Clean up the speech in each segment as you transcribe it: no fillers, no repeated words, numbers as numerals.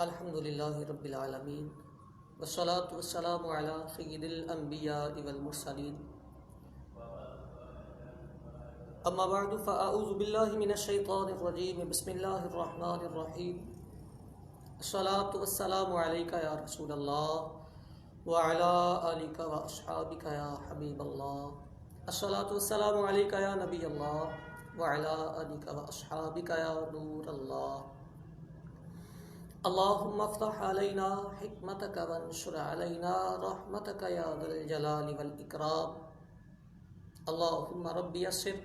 अल्हम्दुलिल्लाहि रब्बिल आलमीन वस्सलातु वस्सलामु अला सय्यिदिल अंबियाइ वल मुरसलीन अम्मा बअदु फ़अऊज़ु बिल्लाहि मिनश शैतानिर रजीम बिस्मिल्लाहिर रहमानिर रहीम अस्सलातु वस्सलामु अलैका या रसूलल्लाह व अला आलिका व अस्हाबिका या हबीबल्लाह अस्सलातु वस्सलामु अलैका या नबियल्लाह व अला आलिका व अस्हाबिका या नूरल्लाह अल्लाहुम्मा अफ्तह अलैना हिकमतक वंशुर अलैना रहमतक या दल जलाली वल इकराम अल्लाहुम्मा रब्बी यस्सिर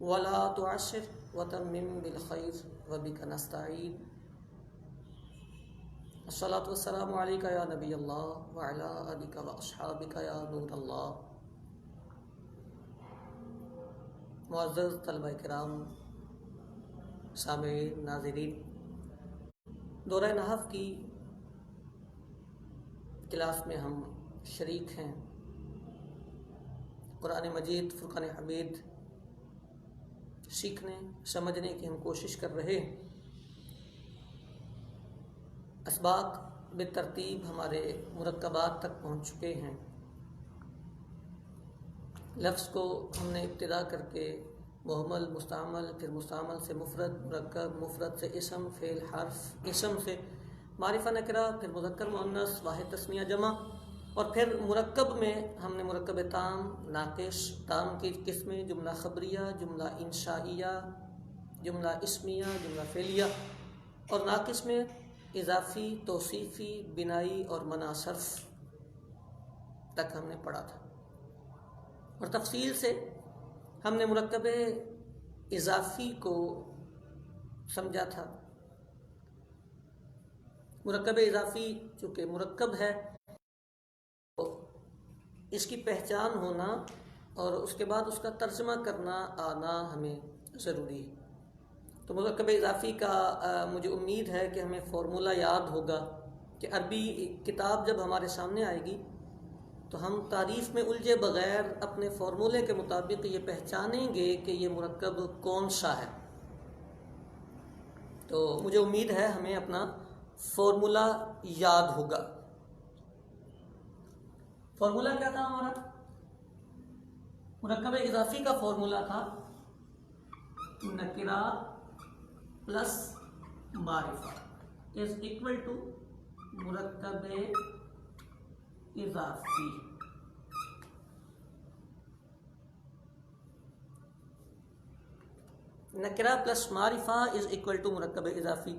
वला तुअस्सिर वतम्मिम बिल खैर व बिका नस्तईन अस्सलातु वस्सलामु अलैका या नबी अल्लाह व अला आलिका व अस्हाबिका या नूर अल्लाह। मुअज़्ज़ज़ तलबा किराम, सामीईन, नाज़रीन, दौरा नहव की क्लास में हम शरीक हैं। कुरान मजीद, फुरक़ान हमीद सीखने समझने की हम कोशिश कर रहे हैं। असबाक बेतरतीब हमारे मुरक्कबात तक पहुँच चुके हैं। लफ्ज़ को हमने इब्तिदा करके मुहम्मल, मुस्तामल, फिर मुस्तामल से मुफरद, मुरक्कब, मुफरद से इसम, फ़ेल, हर्फ, इसम से मारिफा नकरा, फिर मुज़क्कर मुअन्नस, वाहिद तस्निया जमा, और फिर मुरक्कब में हमने मुरक्कब ताम, नाक़िस, ताम की किस्में, जुमला ख़बरिया, जुमला इंशाइया, जुमला इस्मिया, जुमला फ़ेलिया, और नाक़िस में इज़ाफ़ी, तौसीफ़ी, बिनाई और मनासर्फ तक हमने पढ़ा था। और तफसील से हमने मुरक्कब इज़ाफ़ी को समझा था। मुरक्कब इज़ाफ़ी चूँकि मुरक्कब है तो इसकी पहचान होना और उसके बाद उसका तर्जमा करना आना हमें ज़रूरी है। तो मुरक्कब इज़ाफ़ी का मुझे उम्मीद है कि हमें फ़ॉर्मूला याद होगा कि अरबी किताब जब हमारे सामने आएगी तो हम तारीफ़ में उलझे बग़ैर अपने फ़ॉर्मूले के मुताबिक ये पहचानेंगे कि ये मुरक्कब कौन सा है। तो मुझे उम्मीद है हमें अपना फ़ॉर्मूला याद होगा। फ़ॉर्मूला क्या था हमारा? मुरक्कब इज़ाफ़ी का फ़ॉर्मूला था नकिरा प्लस मारिफा इज़ इक्वल टू मुरक्कब इज़ाफ़ी। नकरा प्लस मारिफा इज इक्वल टू मुरक्कब इज़ाफ़ी।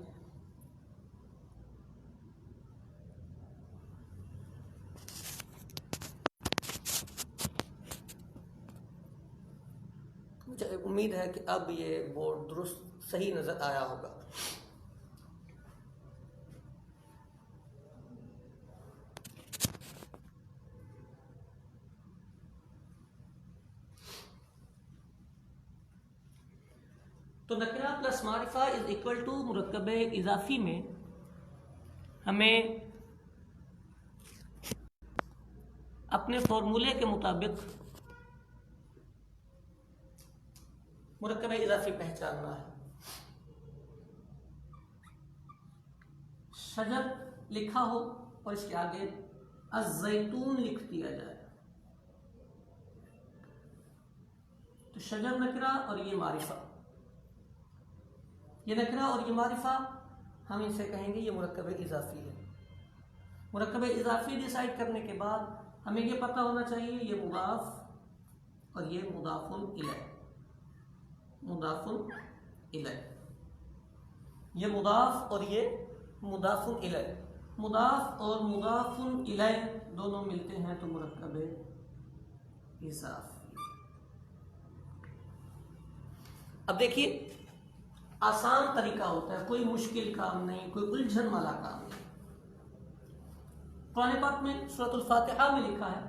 मुझे उम्मीद है कि अब ये बोर्ड दुरुस्त सही नज़र आया होगा। तो नकरा प्लस मारिफा इज इक्वल टू मुरक्कब इज़ाफ़ी में हमें अपने फॉर्मूले के मुताबिक मुरक्कब इज़ाफ़ी पहचानना है। शजर लिखा हो और इसके आगे अज़्ज़ैतून लिख दिया जाए तो शजर नकरा और ये मारिफा, ये नकरा और ये मारिफा हम इसे कहेंगे ये मुरक्कब इज़ाफ़ी है। मुरक्कब इज़ाफ़ी डिसाइड करने के बाद हमें ये पता होना चाहिए ये मुदाफ़ और ये मुदाफ़ुन इलैह, मुदाफ़ुन इलैह, ये मुदाफ़ और ये मुदाफ़ुन इलैह। मुदाफ़ और मुदाफ़ुन इलैह दोनों मिलते हैं तो मुरक्कब इज़ाफ़ी। अब देखिए आसान तरीका होता है, कोई मुश्किल काम नहीं, कोई उलझन वाला काम नहीं। कुरान पाक में सूरतुल फातिहा में लिखा है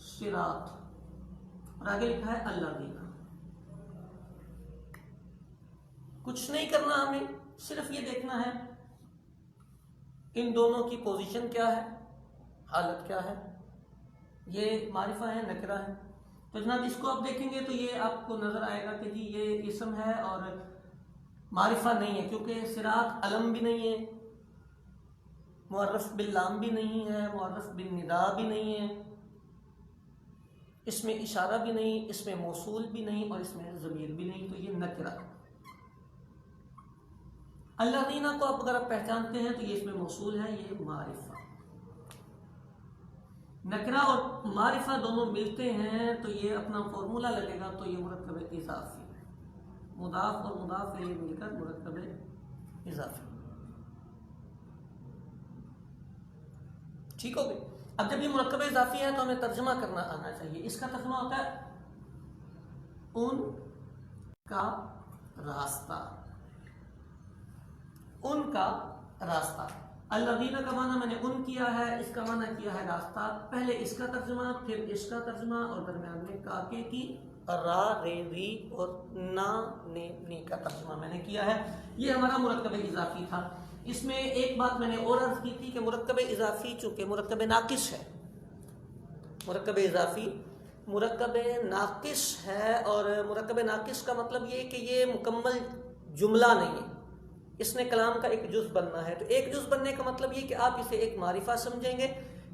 सिरात और आगे लिखा है अल्लाज़ीना। कुछ नहीं करना, हमें सिर्फ ये देखना है इन दोनों की पोजीशन क्या है, हालत क्या है। ये मारिफा है, नकरा है। तो जनाब इसको आप देखेंगे तो ये आपको नजर आएगा कि जी ये इसम है और मारिफा नहीं है, क्योंकि सिरात अलम भी नहीं है मुअर्रफ बिल लाम भी नहीं है, मुअर्रफ बिल निदा भी नहीं है, इसमें इशारा भी नहीं, इसमें मौसूल भी नहीं और इसमें ज़मीर भी नहीं, तो ये नकरा। अल्लाज़ीना को आप अगर आप पहचानते हैं तो ये इसमें मौसूल है, ये मारिफा। नकरा और मारिफा दोनों मिलते हैं तो ये अपना फॉर्मूला लगेगा, तो ये मुरक्कब इज़ाफ़ी है। मुदाफ और मुदाफ ये मिलकर मुरक्कब इज़ाफ़ी। ठीक हो गई। अब जब ये मुरक्कब इज़ाफ़ी है तो हमें तर्जुमा करना आना चाहिए। इसका तर्जुमा होता है उनका रास्ता, उनका रास्ता। अल्लज़ीना का माना मैंने उन किया है, इसका माना किया है रास्ता। पहले इसका तर्जुमा, फिर इसका तर्जुमा और दरम्यान में काके की रा रे री और ना ने नी का तर्जुमा मैंने किया है। ये हमारा मुरक्कब इज़ाफ़ी था। इसमें एक बात मैंने और अर्ज़ की थी कि मुरक्कब इज़ाफ़ी चूँकि मुरक्कब नाक़िस है, मुरक्कब इज़ाफ़ी मुरक्कब नाक़िस है, और मुरक्कब नाक़िस का मतलब ये कि ये मुकम्मल जुमला नहीं है, इसने कलाम का एक जुज़ बनना है। तो एक जुज़ बनने का मतलब ये कि आप इसे एक मारिफा समझेंगे,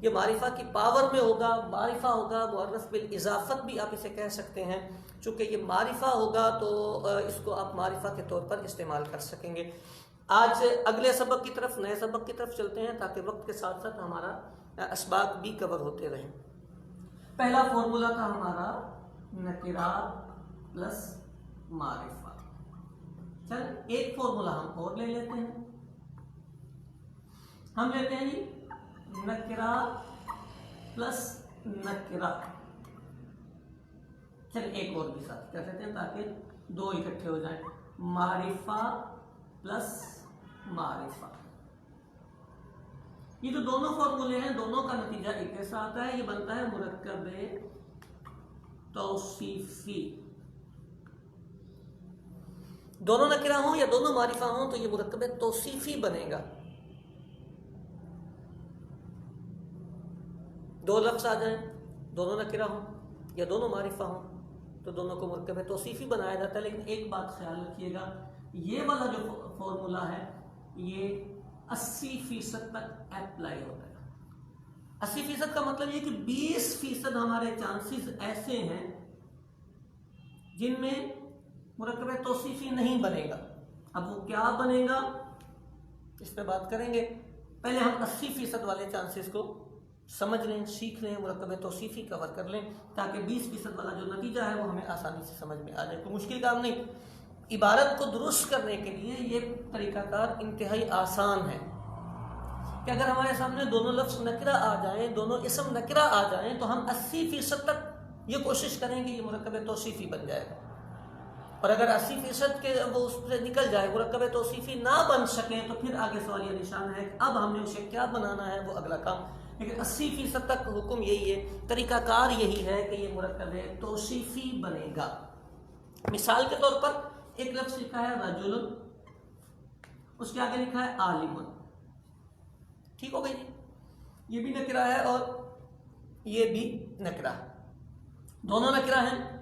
ये मारिफा की पावर में होगा, मारिफा होगा, मुअर्रफ बिल इज़ाफ़त भी आप इसे कह सकते हैं। चूँकि ये मारिफा होगा तो इसको आप मारिफा के तौर पर इस्तेमाल कर सकेंगे। आज अगले सबक की तरफ, नए सबक की तरफ चलते हैं ताकि वक्त के साथ साथ हमारा असबाब भी कवर होते रहें। पहला फॉर्मूला था हमारा नकिरा प्लस मारिफा। चल एक फॉर्मूला हम और ले लेते हैं। हम लेते हैं जी नकिरा प्लस नकिरा। चल एक और भी साथ कर लेते हैं ताकि दो इकट्ठे हो जाएं। मारिफा प्लस मारिफा। ये जो दोनों फॉर्मूले हैं, दोनों का नतीजा एक जैसा आता है। ये बनता है मुरक्कब तौसीफी। दोनों नकिरा हो या दोनों मारिफा हो तो ये मुरक्कब तौसीफी बनेगा। दो लफ्ज आ जाएं, दोनों नकिरा हो या दोनों मारिफा हो तो दोनों को मुरक्कब तौसीफी बनाया जाता है। लेकिन एक बात ख्याल रखिएगा, ये वाला जो फॉर्मूला है ये 80% तक अप्लाई होता है। 80% का मतलब ये कि 20% हमारे चांसेस ऐसे हैं जिनमें मुरक्कब तौसीफी नहीं बनेगा। अब वो क्या बनेगा इस पे बात करेंगे। पहले हम 80% वाले चांसेस को समझ लें, सीख लें, मुरक्कब तौसीफी कवर कर लें ताकि 20% वाला जो नतीजा है वो हमें आसानी से समझ में आ जाए। कोई मुश्किल काम नहीं। इबारत को दुरुस्त करने के लिए ये तरीकाकार इंतहाई आसान है कि अगर हमारे सामने दोनों लफ्ज़ नकरा आ जाएं, दोनों इसम नकरा आ जाएं तो हम 80% तक ये कोशिश करेंगे ये मुरक्कब तौसीफी बन जाएगा। और अगर 80% के वो उससे निकल जाए, मुरक्कब तौसीफी ना बन सके तो फिर आगे सवाल ये निशान है कि अब हमने उसे क्या बनाना है, वो अगला काम। लेकिन 80% तक हुक्म यही है, तरीकाकार यही है कि ये मुरक्कब तौसीफी बनेगा। मिसाल के तौर पर एक लफ्ज़ लिखा है रजुल, उसके आगे लिखा है आलिमुन। ठीक हो गई जी, ये भी नकरा है और ये भी नकरा है, दोनों नकरा हैं।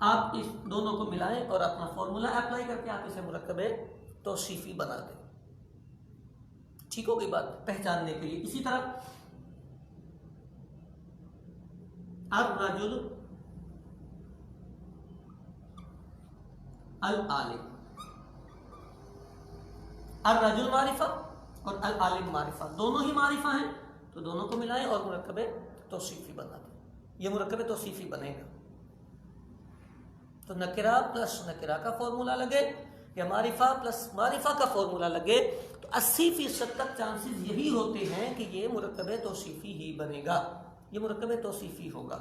आप इस दोनों को मिलाएं और अपना फॉर्मूला अप्लाई करके आप इसे मुरक्कब तौसीफी बना दें। ठीक हो गई बात पहचानने के लिए। इसी तरह अब रजुल अल आलिम, अल रजुल मारिफा और अल आलिम मारिफा, दोनों ही मारिफा हैं तो दोनों को मिलाएं और मुरक्कब तौसीफी बना दें। ये मुरक्कब तौसीफी बनेगा। तो नकिरा प्लस नकिरा का फॉर्मूला लगे या मारिफा प्लस मारिफा का फॉर्मूला लगे तो 80% तक चांसेस यही होते हैं कि ये मुरक्कब तौसीफी ही बनेगा, ये मुरक्कब तौसीफी होगा।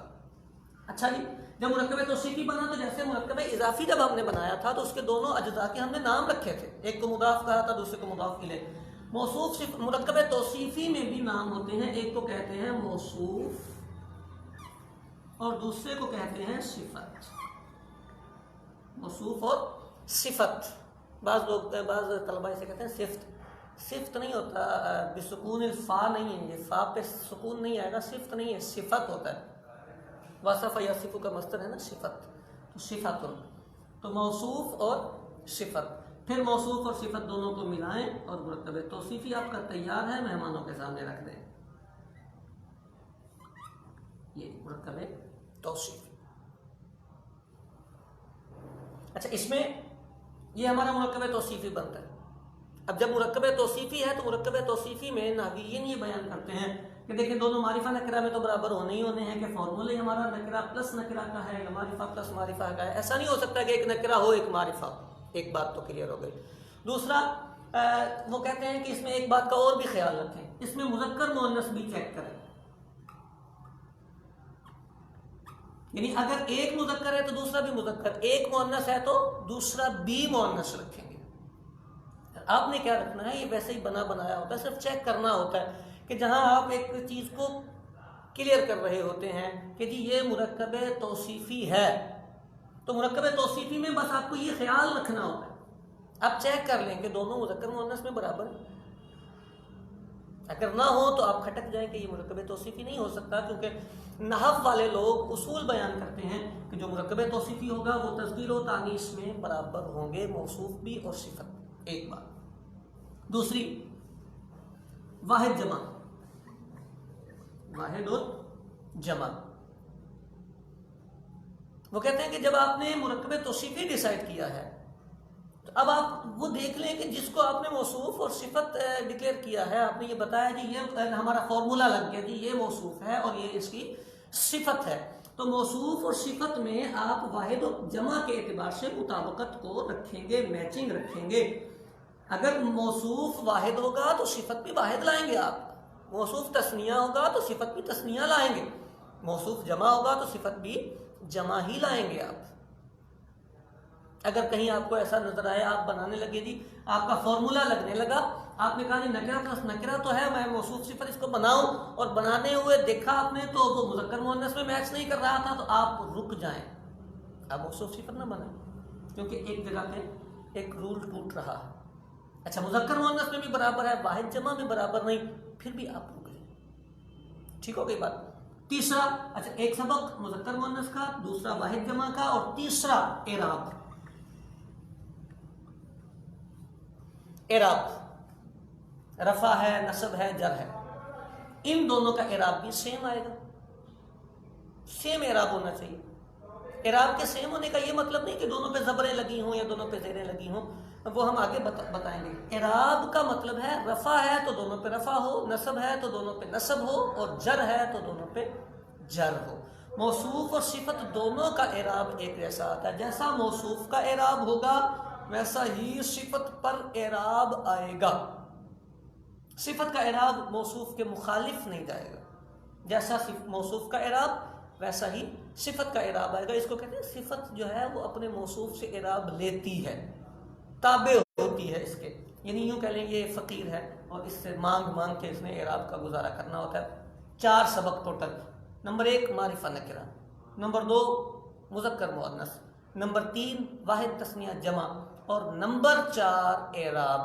अच्छा जी, जब मुरक्कब तौसीफी बना तो जैसे मुरक्कब इज़ाफ़ी जब हमने बनाया था तो उसके दोनों अज्जा के हमने नाम रखे थे, एक को मुदाफ कहा था, दूसरे को मुदाफ इलैह। मौसूफ मुरक्कब तौसीफी में भी नाम होते हैं, एक को कहते हैं मौसूफ और दूसरे को कहते हैं सिफत। मौसूफ और सिफत, बाज़ लोग बाज़ तलबा इसे कहते हैं सिफ्त। सिफ्त नहीं होता, बिसुकून फ़ा नहीं है, ये फ़ा पे सुकून नहीं आएगा, सिफ्त नहीं है, सिफत होता है। वासफ़ यासिफ़ु का मस्तर है ना सिफत, तो सिफत। तो मौसूफ और सिफत फिर मौसूफ और सिफत दोनों को मिलाएं और मुरक्कब तौसीफी आपका तैयार है, मेहमानों के सामने रख दें। ये मुरक्कब तौसीफी। अच्छा, इसमें ये हमारा मुरक्कब तौसीफी बनता है। अब जब मुरक्कब तौसीफी है तो मुरक्कब तौसीफी में नाहवीयीन ये बयान करते हैं कि देखिए दोनों मारिफा नकरा में तो बराबर होने ही होने हैं कि फॉर्मूले हमारा नकरा प्लस नकरा का है या मारिफा प्लस मारिफा का है। ऐसा नहीं हो सकता कि एक नकरा हो एक मारिफा। एक बात तो क्लियर हो गई। दूसरा, वो कहते हैं कि इसमें एक बात का और भी ख्याल रखें, इसमें मुज़क्कर मुअन्नस भी चेक करें। यानी अगर एक मुज़क्कर है तो दूसरा भी मुज़क्कर, एक मुअन्नस है तो दूसरा भी मुअन्नस रखेंगे। आपने क्या रखना है, ये वैसे ही बना बनाया होता है, सिर्फ चेक करना होता है कि जहां आप एक चीज को क्लियर कर रहे होते हैं कि जी ये मुरक्कब तौसीफी है, तो मुरक्कब तौसीफी में बस आपको ये ख्याल रखना होता है, आप चेक कर लें कि दोनों मुज़क्कर मुअन्नस में बराबर है। अगर ना हो तो आप खटक जाएं कि ये मुरक्कब तौसीफी नहीं हो सकता, क्योंकि नहव वाले लोग उसूल बयान करते हैं कि जो मुरक्कब तौसीफी होगा वो तस्गीर और तानीस में बराबर होंगे, मौसूफ भी और सिफत। एक बात। दूसरी, वाहिद जमा, वाहिद और जमा। वो कहते हैं कि जब आपने मुरक्कब तौसीफी डिसाइड किया है तो अब आप वो देख लें कि जिसको आपने मौसूफ और सिफत डिक्लेयर किया है, आपने ये बताया जी ये हमारा फॉर्मूला लग गया जी ये मौसूफ है और ये इसकी सिफत है, तो मौसूफ और सिफत में आप वाहिद और जमा के एतबार से मुताबकत को रखेंगे, मैचिंग रखेंगे। अगर मौसूफ वाहिद होगा तो सिफत भी वाहिद लाएंगे आप, मौसूफ तस्निया होगा तो सिफत भी तस्निया लाएंगे, मौसूफ जमा होगा तो सिफत भी जमा ही लाएंगे आप। अगर कहीं आपको ऐसा नजर आए, आप बनाने लगे जी, आपका फॉर्मूला लगने लगा, आपने कहा जी नकरा प्लस नकरा तो है, मैं मौसूफ सिफत इसको बनाऊं, और बनाने हुए देखा आपने तो वो मुज़क्कर मुअन्नस में मैच नहीं कर रहा था, तो आप रुक जाएं, आप मौसूफ सिफत ना बनाएं, क्योंकि एक जगह पे एक रूल टूट रहा है। अच्छा, मुज़क्कर मुअन्नस में भी बराबर है, वाहिद जमा में बराबर नहीं, फिर भी आप रुक जाए। ठीक हो गई बात। तीसरा, अच्छा एक सबक मुज़क्कर मुअन्नस का, दूसरा वाहिद जमा का, और तीसरा एराब। एराब रफा है, नसब है, जर है, इन दोनों का एराब भी सेम आएगा, सेम एराब होना चाहिए। एराब के सेम होने का ये मतलब नहीं कि दोनों पे जबरें लगी हों या दोनों पे जेरें लगी हों, वो हम आगे बताएंगे। एराब का मतलब है रफा है तो दोनों पे रफा हो, नसब है तो दोनों पे नसब हो, और जर है तो दोनों पे जर हो। मौसूफ और सिफत दोनों का एराब एक जैसा आता है, जैसा मौसूफ का एराब होगा वैसा ही सिफत पर एराब आएगा। सिफत का एराब मौसूफ के मुखालिफ नहीं जाएगा, जैसा मौसूफ का एराब वैसा ही सिफत का एराब आएगा। इसको कहते हैं सिफत जो है वो अपने मौसूफ से एराब लेती है, ताबे होती है इसके, यानी यूं कह लें ये फकीर है और इससे मांग मांग के इसने एराब का गुजारा करना होता है। 4 सबक टोटल। नंबर 1 मारिफा नकरा, नंबर 2 मुज़क्कर मुअन्नस, नंबर 3 वाहिद तस्निया जमा, और नंबर 4 एराब।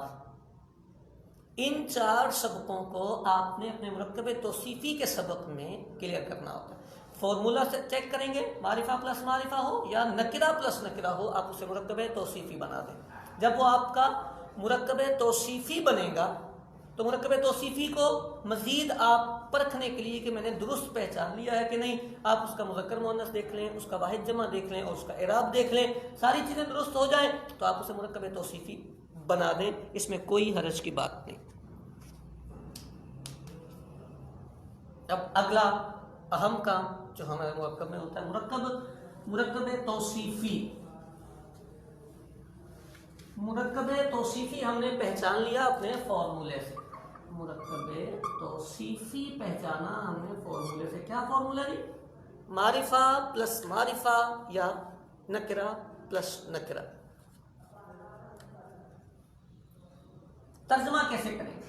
इन 4 सबकों को आपने अपने मुरक्कब तौसीफी के सबक में क्लियर करना होता है। फॉर्मूला से चेक करेंगे, मारिफा प्लस मारिफा हो या नकरा प्लस नकरा हो, आप उसे मुरक्कब तौसीफी बना दें। जब वो आपका मुरक्कब तौसीफी बनेगा तो मुरक्कब तौसीफी को मजीद आप परखने के लिए कि मैंने दुरुस्त पहचान लिया है कि नहीं, आप उसका मुज़क्कर मुअन्नस देख लें, उसका वाहिद जमा देख लें और उसका एराब देख लें। सारी चीज़ें दुरुस्त हो जाएं तो आप उसे मुरक्कब तौसीफी बना दें, इसमें कोई हरज की बात नहीं। अब अगला अहम काम जो हमारे मुरक्कब में होता है, मुरक्कब तौसीफी। मुरक्कब तौसीफी हमने पहचान लिया अपने फॉर्मूले से, मुरक्कब तौसीफी पहचाना हमने फॉर्मूले से। क्या फॉर्मूला जी? मारिफा प्लस मारिफा या नकरा प्लस नकरा। तर्जमा कैसे करेंगे?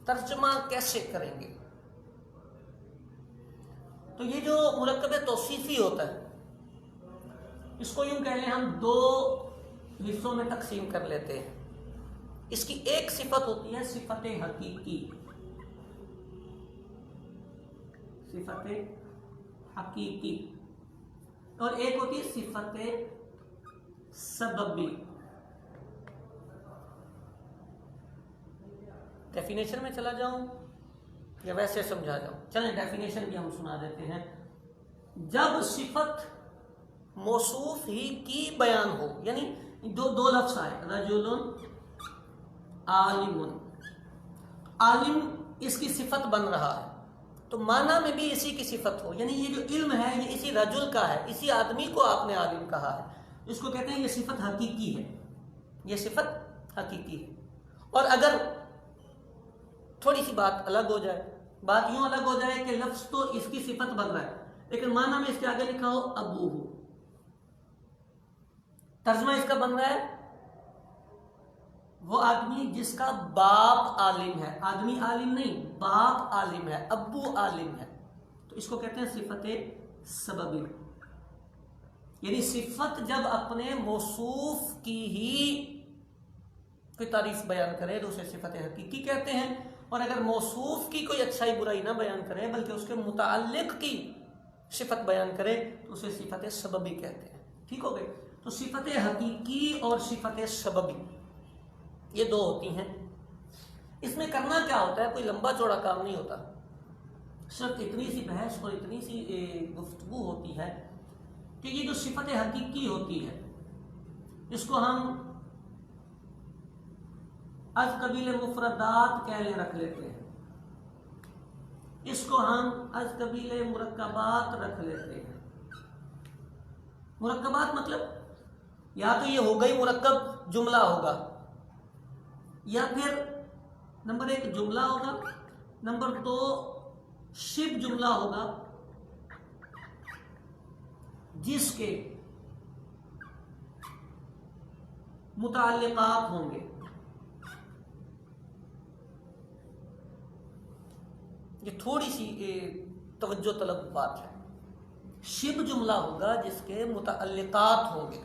तर्जमा कैसे करेंगे? तो ये जो मुरक्कब तौसीफी होता है इसको यूं कह लें हम 2 हिस्सों में तकसीम कर लेते हैं। इसकी एक सिफत होती है सिफत हकीकी, सिफत हकीकी, और एक होती है सिफत सबबी। डेफिनेशन में चला जाऊं या वैसे समझा जाऊं? चलें डेफिनेशन भी हम सुना देते हैं। जब सिफत मौसूफ ही की बयान हो, यानी दो लफ्ज आए, रजुलुन आलिमुन, आलिम इसकी सिफत बन रहा है, तो माना में भी इसी की सिफत हो, यानी ये जो इल्म है ये इसी रजुल का है, इसी आदमी को आपने आलिम कहा है, इसको कहते हैं ये सिफत हकीकी है, ये सिफत हकीकी है। और अगर थोड़ी सी बात अलग हो जाए, बात यूं अलग हो जाए कि लफ्ज तो इसकी सिफत बन रहा है लेकिन माना में इसके आगे लिखा हो अबू हो, तर्जमा इसका बन रहा है वो आदमी जिसका बाप आलिम है, आदमी आलिम नहीं, बाप आलिम है, अब्बू आलिम है, तो इसको कहते हैं सिफत सबबी। यानी सिफत जब अपने मौसूफ की ही कोई तारीफ बयान करे तो उसे सिफत हकीकी कहते हैं, और अगर मौसूफ की कोई अच्छाई बुराई ना बयान करे बल्कि उसके मुताल्लिक की सिफत बयान करे तो उसे सिफत सबबी कहते हैं। ठीक हो गए? तो सिफत हकीकी और सिफत सबबी ये दो होती हैं। इसमें करना क्या होता है, कोई लंबा चौड़ा काम नहीं होता, सिर्फ इतनी सी बहस और इतनी सी गुफ्तगू होती है कि ये जो सिफत हकीकी होती है इसको हम अज कबील मुफरदात कहले रख लेते हैं, इसको हम अज कबील मुरक्कबात रख लेते हैं। मुरक्कबात मतलब या तो ये हो गई मुरक्कब जुमला होगा, या फिर नंबर 1 जुमला होगा, नंबर 2 शिब जुमला होगा जिसके मुताल्लिकात होंगे। ये थोड़ी सी तवज्जो तलब बात है। शिब जुमला होगा जिसके मुताल्लिकात होंगे।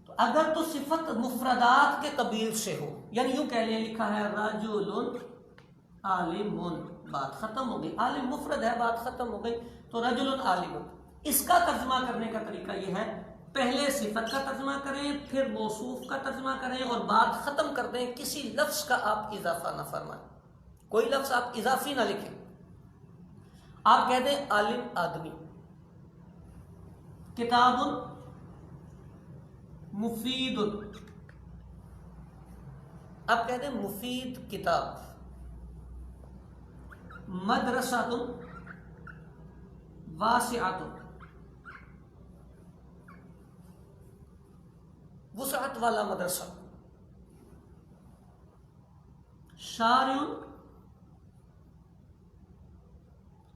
तो अगर तो सिफत मुफरदात के कबील से हो, यानी यूं कह लें, लिखा है रजुलुन आलिमुन, बात खत्म हो गई, आलिम मुफरद है, बात खत्म हो गई, तो रजुलुन आलिमुन। इसका तर्जमा करने का तरीका यह है, पहले सिफत का तर्जमा करें, फिर मौसूफ का तर्जमा करें और बात खत्म कर दें, किसी लफ्ज का आप इजाफा ना फरमाएं, कोई लफ्ज आप इजाफी ना लिखें। आप कह दें आलिम आदमी, किताबुन मुफीदुन, आप कह दें मुफीद किताब, मदरसातुन वासिअतुन, वुसअत वाला मदरसा, शारिउन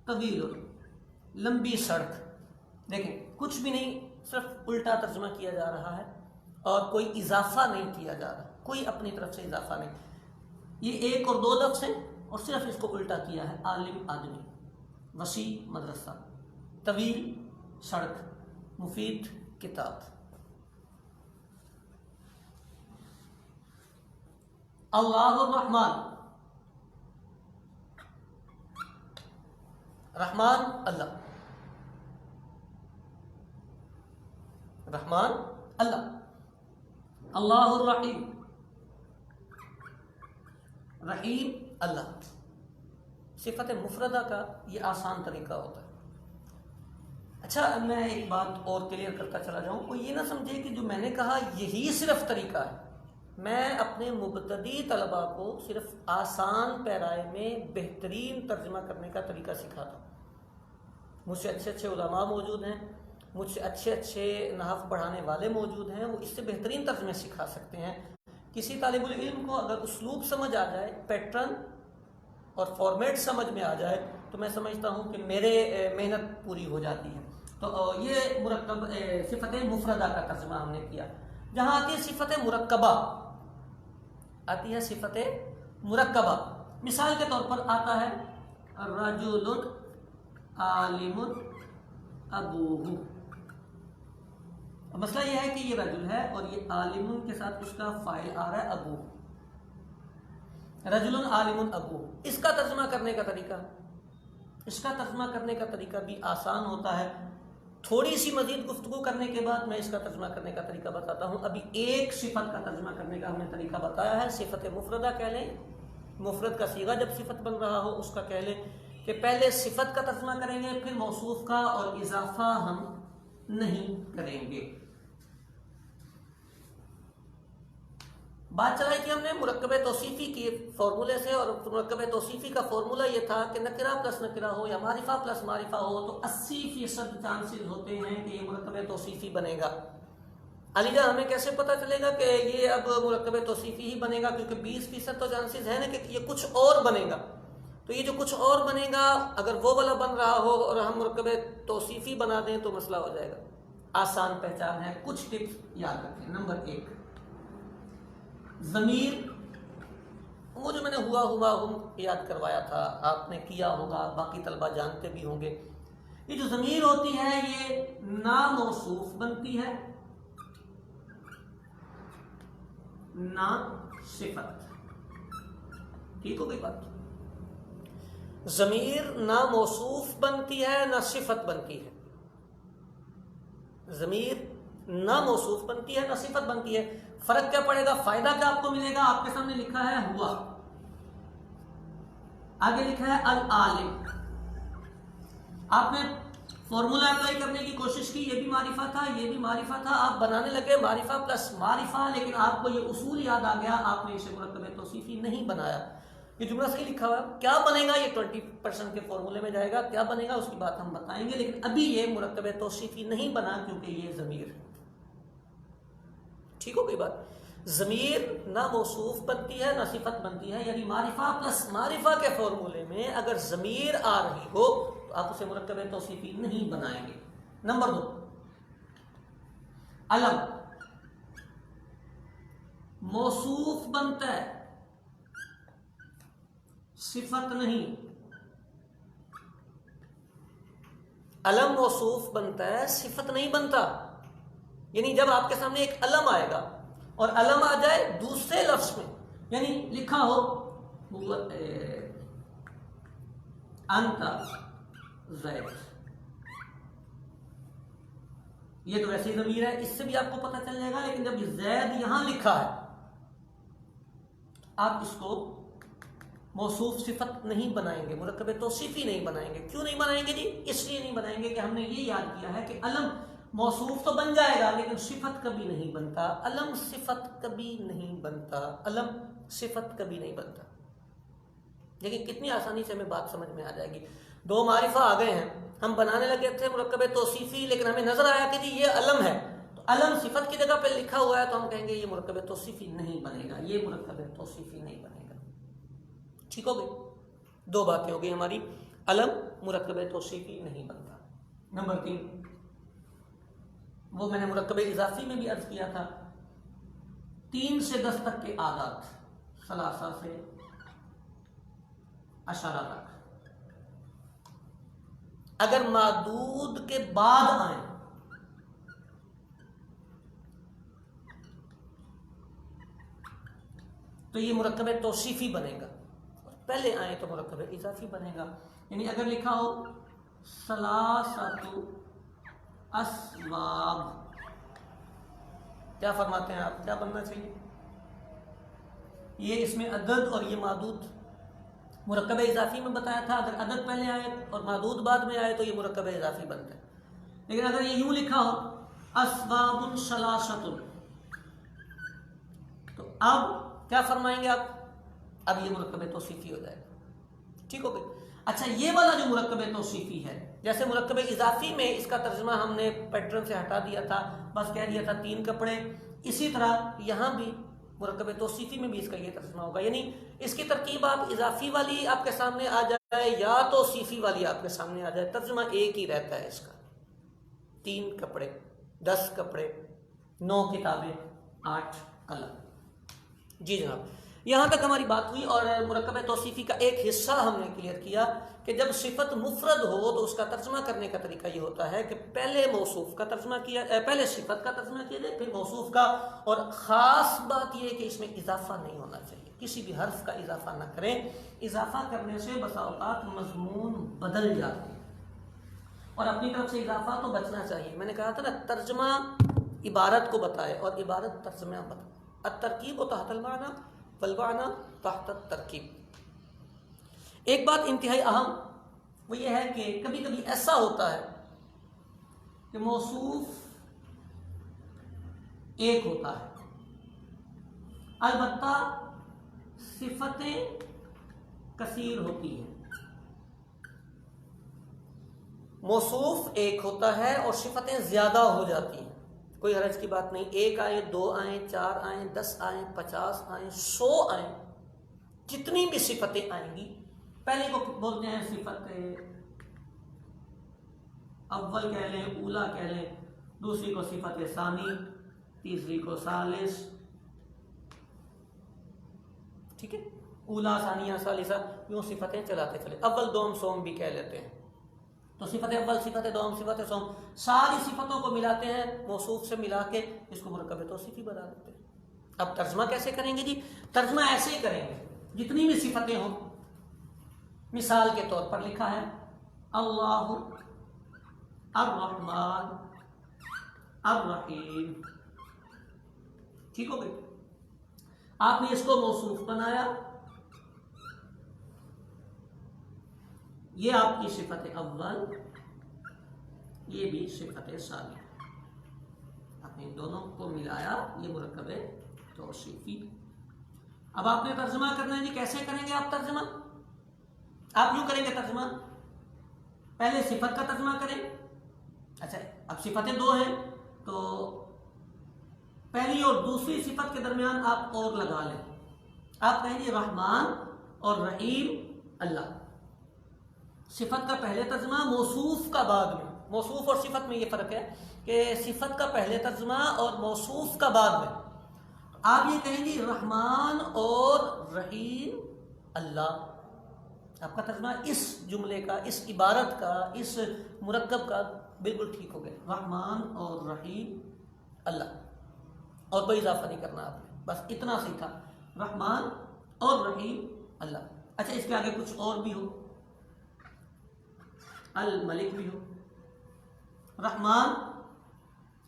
तवीलुन, लंबी सड़क। देखें कुछ भी नहीं, सिर्फ उल्टा तर्जमा किया जा रहा है और कोई इजाफा नहीं किया जा रहा, कोई अपनी तरफ से इजाफा नहीं। ये 1 और 2 लफ्ज हैं और सिर्फ इसको उल्टा किया है, आलिम आदमी, वसी मदरसा, तवील सड़क, मुफीद किताब। अल्लाहुर रहमान, रहमान अल्लाह, रहमान अल्लाह। अल्लाहुर रहीम, रहीम अल्लाह। सिफत मुफरदा का ये आसान तरीका होता है। अच्छा, मैं एक बात और क्लियर करता चला जाऊं, कोई ये ना समझे कि जो मैंने कहा यही सिर्फ तरीका है। मैं अपने मुबतदी तलबा को सिर्फ आसान पैराए में बेहतरीन तर्जमा करने का तरीका सिखाता हूँ। मुझसे अच्छे अच्छे उलमा मौजूद हैं, मुझसे अच्छे अच्छे नहव पढ़ाने वाले मौजूद हैं, वो इससे बेहतरीन तर्जमे सिखा सकते हैं। किसी तालिबुल इल्म को अगर उसलूब समझ आ जाए, पैटर्न और फॉर्मेट समझ में आ जाए, तो मैं समझता हूँ कि मेरे मेहनत पूरी हो जाती है। तो ये मुरक्कब सिफत मुफरदा का तर्जमा हमने किया। जहाँ आती है सिफत मुरक्कबा, आती है सिफत मुरक्कबा। मिसाल के तौर पर आता है रजुलुन आलिमुन अबूहु। मसला यह है कि ये रजुल है और ये आलिमुन के साथ उसका फाइल आ रहा है अबू, रजुलुन आलिमुन अबू। इसका तर्जमा करने का तरीका, इसका तर्जमा करने का तरीका भी आसान होता है। थोड़ी सी मजीद गुफ्तगू करने के बाद मैं इसका तर्जुमा करने का तरीका बताता हूँ। अभी एक सिफत का तर्जुमा करने का हमने तरीका बताया है, सिफत मुफरदा कह लें, मुफरद का सीगा जब सिफत बन रहा हो उसका कह लें कि पहले सिफत का तर्जुमा करेंगे, फिर मौसूफ का, और इजाफा हम नहीं करेंगे। बात चलाई थी हमने मुरक्कबे तौसीफी की फॉर्मूले से, और मुरक्कबे तौसीफी का फॉर्मूला ये था कि नकिरा प्लस नकिरा हो या मारिफा प्लस मारिफा हो तो 80% चांसेस होते हैं कि ये मुरक्कबे तौसीफी बनेगा। अलीजा हमें कैसे पता चलेगा कि ये अब मुरक्कबे तौसीफी ही बनेगा, क्योंकि 20% तो चांसेस है ना कि ये कुछ और बनेगा। तो ये जो कुछ और बनेगा अगर वो वाला बन रहा हो और हम मुरक्कबे तौसीफी बना दें तो मसला हो जाएगा। आसान पहचान है, कुछ टिप्स याद रखें। नंबर 1, ज़मीर, वो जो मैंने हुआ हम याद करवाया था, आपने किया होगा, बाकी तलबा जानते भी होंगे। ये जो ज़मीर होती है ये ना मौसूफ बनती है ना सिफत। ठीक हो गई बात? ज़मीर ना मौसूफ बनती है ना सिफत बनती है। ज़मीर ना मौसूफ बनती है ना सिफत बनती है। फर्क क्या पड़ेगा, फायदा क्या आपको मिलेगा? आपके सामने लिखा है हुआ, आगे लिखा है अल आलिम। आपने फॉर्मूला अप्लाई करने की कोशिश की, ये भी मारिफा था, ये भी मारिफा था, आप बनाने लगे मारिफा प्लस मारिफा, लेकिन आपको ये उसूल याद आ गया, आपने इसे मुरक्कबे तौसीफी नहीं बनाया। ये जुमला सही लिखा हुआ है। क्या बनेगा? ये 20% के फॉर्मूले में जाएगा। क्या बनेगा उसकी बात हम बताएंगे, लेकिन अभी ये मुरक्कबे तौसीफी नहीं बना क्योंकि ये ज़मीर है। ठीक हो गई बात? ज़मीर ना मौसूफ बनती है ना सिफत बनती है, यानी मारिफा प्लस मारिफा के फॉर्मूले में अगर ज़मीर आ रही हो तो आप उसे मुरक्कबे तौसीफी नहीं बनाएंगे। नंबर 2, अलम मौसूफ बनता है, सिफत नहीं। अलम मौसूफ बनता है, सिफत नहीं बनता। यानी जब आपके सामने एक अलम आएगा और अलम आ जाए दूसरे लफ्ज में, यानी लिखा हो अंता ज़ैद, ये तो वैसे ही ज़मीर है, इससे भी आपको पता चल जाएगा। लेकिन जब ज़ैद यहां लिखा है आप इसको मौसूफ सिफत नहीं बनाएंगे, मुरक्कबे तौसीफी नहीं बनाएंगे। क्यों नहीं बनाएंगे जी? इसलिए नहीं बनाएंगे कि हमने ये याद किया है कि अलम मौसूफ तो बन जाएगा लेकिन सिफत कभी नहीं बनता। अलम सिफत कभी नहीं बनता, अलम सिफत कभी नहीं बनता। लेकिन कितनी आसानी से हमें बात समझ में आ जाएगी। दो मारिफा आ गए हैं, हम बनाने लगे थे मुरक्कबे तौसीफी, लेकिन हमें नजर आया कि जी ये अलम है, तो अलम सिफत की जगह पे लिखा हुआ है तो हम कहेंगे ये मुरक्कबे तौसीफी नहीं बनेगा, ये मुरक्कबे तौसीफी नहीं बनेगा। ठीक हो गई? 2 बातें हो गई हमारी, अलम मुरक्कबे तौसीफी नहीं बनता। नंबर 3, वो मैंने मुरक्कबे इजाफी में भी अर्ज किया था, 3 से 10 तक के आदात, सलासा से अशरा तक, अगर मादूद के बाद आए तो ये मुरक्कबे तौसीफी बनेगा, पहले आए तो मुरक्कबे इजाफी बनेगा। यानी अगर लिखा हो सलासतु अस्वाब, क्या फरमाते हैं आप, क्या बनना चाहिए? ये इसमें अदद और ये मादूद मुरक्कबे इजाफी में बताया था, अगर अदद पहले आए और मादूद बाद में आए तो ये मुरक्कबे इजाफी बनता है। लेकिन अगर ये यूं लिखा हो अस्वाबुन सलासतुन, तो अब क्या फरमाएंगे आप? अब ये मुरक्कबे तौसीफी हो जाएगा। ठीक हो गई? अच्छा, ये वाला जो मुरक्कबे तौसीफी है, जैसे मुरक्कबे इजाफी में इसका तर्जुमा हमने पैटर्न से हटा दिया था, बस कह दिया था 3 कपड़े, इसी तरह यहां भी मुरक्कबे तौसीफी में भी इसका ये तर्जुमा होगा। यानी इसकी तरकीब आप इजाफी वाली आपके सामने आ जाए या तौसीफी वाली आपके सामने आ जाए, तर्जुमा एक ही रहता है इसका। 3 कपड़े, 10 कपड़े, 9 किताबें, 8 कलम। जी जनाब, यहां तक हमारी बात हुई और मुरक्कबे तौसीफी का एक हिस्सा हमने क्लियर किया कि जब सिफत मुफरद हो तो उसका तर्जुमा करने का तरीका ये होता है कि पहले मौसूफ का तर्जुमा किया, पहले सिफत का तर्जुमा किया जाए, फिर मौसूफ का। और ख़ास बात यह कि इसमें इजाफा नहीं होना चाहिए, किसी भी हर्फ का इजाफा ना करें। इजाफा करने से बसा औकात मजमून बदल जाते हैं। और अपनी तरफ से इजाफा तो बचना चाहिए। मैंने कहा था ना, तर्जमा इबारत को बताए और इबारत तर्जमा बताए। अत-तरकीब तहतल माना वल माना तहत तरकीब। एक बात इंतहाई अहम वो ये है कि कभी कभी ऐसा होता है कि मौसूफ एक होता है, अलबत्ता सिफतें कसीर होती हैं। मौसूफ एक होता है और सिफतें ज्यादा हो जाती हैं, कोई हर्ज की बात नहीं। एक आए, दो आए, चार आए, 10 आए, 50 आए, 100 आए, जितनी भी सिफतें आएंगी, पहले को बोलते हैं सिफत अव्वल कह लें, ऊला कह लें, दूसरी को सिफत सानी, तीसरी को सालिस, ठीक है, ऊला सानिया सालिसा, यूं सिफतें चलाते चले। अव्वल दोम सोम भी कह लेते हैं। तो सिफत अव्वल, सिफत दोम, सिफत सोम, सारी सिफतों को मिलाते हैं, मौसूफ से मिला के इसको मुरक्कब तौसीफी बना देते हैं। अब तर्जमा कैसे करेंगे जी? तर्जमा ऐसे ही करेंगे, जितनी भी सिफतें हों। मिसाल के तौर पर लिखा है अल्लाहु अर्रहमान अर्रहीम, ठीक हो गई। आपने इसको मौसूफ बनाया, ये आपकी सिफत अव्वल, ये भी सिफत सानी, आपने दोनों को मिलाया, ये मुरक्कब तौसीफी। अब आपने तर्जुमा करना है जी। कैसे करेंगे आप तर्जुमा? आप यूं करेंगे तर्जुमा, पहले सिफत का तर्जुमा करें। अच्छा, अब सिफतें दो हैं तो पहली और दूसरी सिफत के दरमियान आप और लगा लें। आप कहेंगे रहमान और रहीम अल्लाह। सिफत का पहले तर्जुमा, मौसूफ का बाद में। मौसूफ और सिफत में ये फर्क है कि सिफत का पहले तर्जुमा और मौसूफ का बाद में। आप ये कहेंगे रहमान और रहीम अल्लाह। आपका तर्जुमा इस जुमले का, इस इबारत का, इस मुरक्कब का बिल्कुल ठीक हो गया, रहमान और रहीम अल्लाह। और कोई इजाफा नहीं करना आपने, बस इतना सीखा, रहमान और रहीम अल्लाह। अच्छा, इसके आगे कुछ और भी हो, अल मलिक भी हो, रहमान,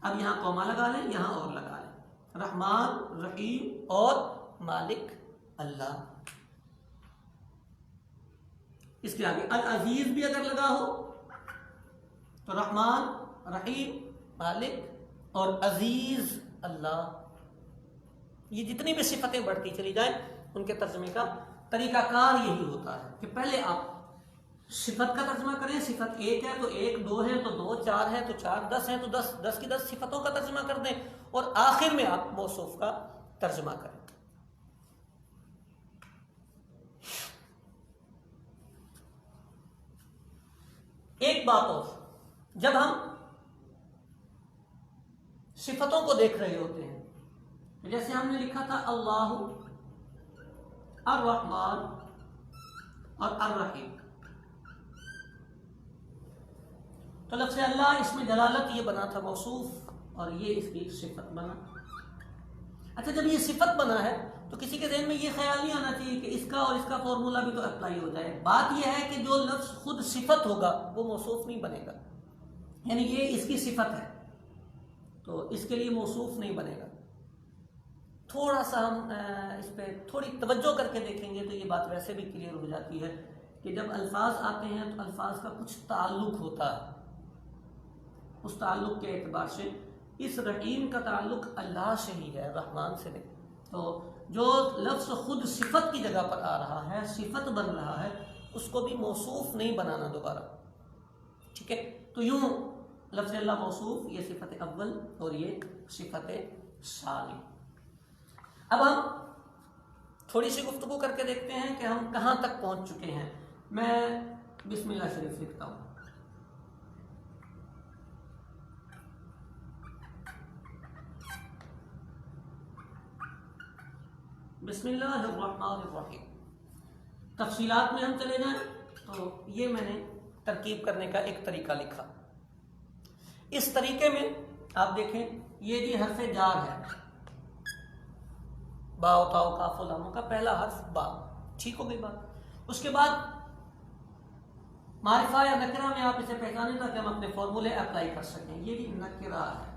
अब यहां कौमा लगा लें, यहां और लगा लें, रहमान रहीम और मालिक अल्लाह। इसके आगे अल अजीज भी अगर लगा हो तो रहमान रहीम मालिक और अजीज अल्लाह। ये जितनी भी सिफतें बढ़ती चली जाए, उनके तर्जमे का तरीकाकार यही होता है कि पहले आप सिफत का तर्जमा करें। सिफत एक है तो एक, दो है तो दो, चार है तो चार, 10 है तो 10, 10 की 10 सिफतों का तर्जमा कर दें और आखिर में आप मौसूफ का तर्जमा करें। एक बात और, जब हम सिफतों को देख रहे होते हैं, जैसे हमने लिखा था अल्लाह अर्रहमान और अर्रहीम, तो लफ्ज़ अल्लाह इसमें दलालत ये बना था मौसूफ और ये इसकी सिफत बना। अच्छा, जब ये सिफत बना है तो किसी के ज़हन में ये ख्याल नहीं आना चाहिए कि इसका और इसका फॉर्मूला भी तो अप्लाई हो जाए। बात यह है कि जो लफ्ज़ खुद सिफत होगा वो मौसूफ नहीं बनेगा, यानी ये इसकी सिफत है तो इसके लिए मौसूफ नहीं बनेगा। थोड़ा सा हम इस पर थोड़ी तवज्जो करके देखेंगे तो ये बात वैसे भी क्लियर हो जाती है कि जब अल्फाज आते हैं तो अल्फाज का कुछ ताल्लुक होता है। उस ताल्लुक के एतबार से इस रहीम का ताल्लुक अल्लाह से ही है, रहमान से नहीं। तो जो लफ्ज़ खुद सिफत की जगह पर आ रहा है, सिफत बन रहा है, उसको भी मौसूफ नहीं बनाना दोबारा, ठीक है। तो यूं लफ्ज़ अल्लाह मौसूफ, ये सिफत अव्वल और ये सिफत सानी। अब हम थोड़ी सी गुफ्तगू करके देखते हैं कि हम कहाँ तक पहुँच चुके हैं। मैं बिस्मिल्लाह शरीफ लिखता हूँ। बिस्मिल्लाहिर्रहमानिर्रहीम। तफसीलात में हम चले जाएं तो ये मैंने तरकीब करने का एक तरीका लिखा। इस तरीके में आप देखें, ये जी हर्फ जार है, बाओ ताओ काफ लामों का पहला हर्फ बा, ठीक हो गई बात। उसके बाद मारिफा या नकरा में आप इसे पहचानें ताकि हम अपने फॉर्मूले अप्लाई कर सकें। ये भी नकरा है।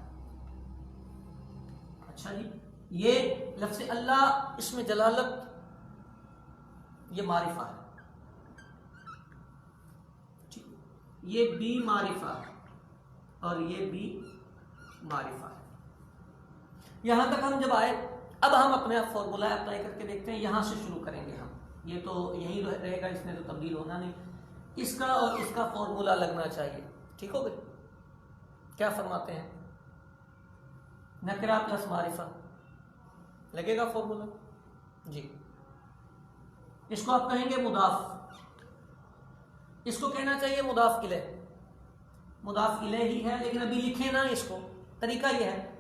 अच्छा जी, ये लफ्ज़ अल्लाह इसमें जलालत, ये मारिफा है, ये भी मारिफा है और ये भी मारिफा है। यहां तक हम जब आए, अब हम अपने फॉर्मूला अप्लाई करके देखते हैं। यहां से शुरू करेंगे हम, ये तो यहीं रहेगा, इसमें तो तब्दील होना नहीं। इसका और इसका फॉर्मूला लगना चाहिए। ठीक हो गए? क्या फरमाते हैं? नकरा प्लस मारिफा लगेगा फॉर्मूला जी। इसको आप कहेंगे मुदाफ, इसको कहना चाहिए मुदाफ इले। मुदाफ इले ही है, लेकिन अभी लिखे ना इसको। तरीका यह है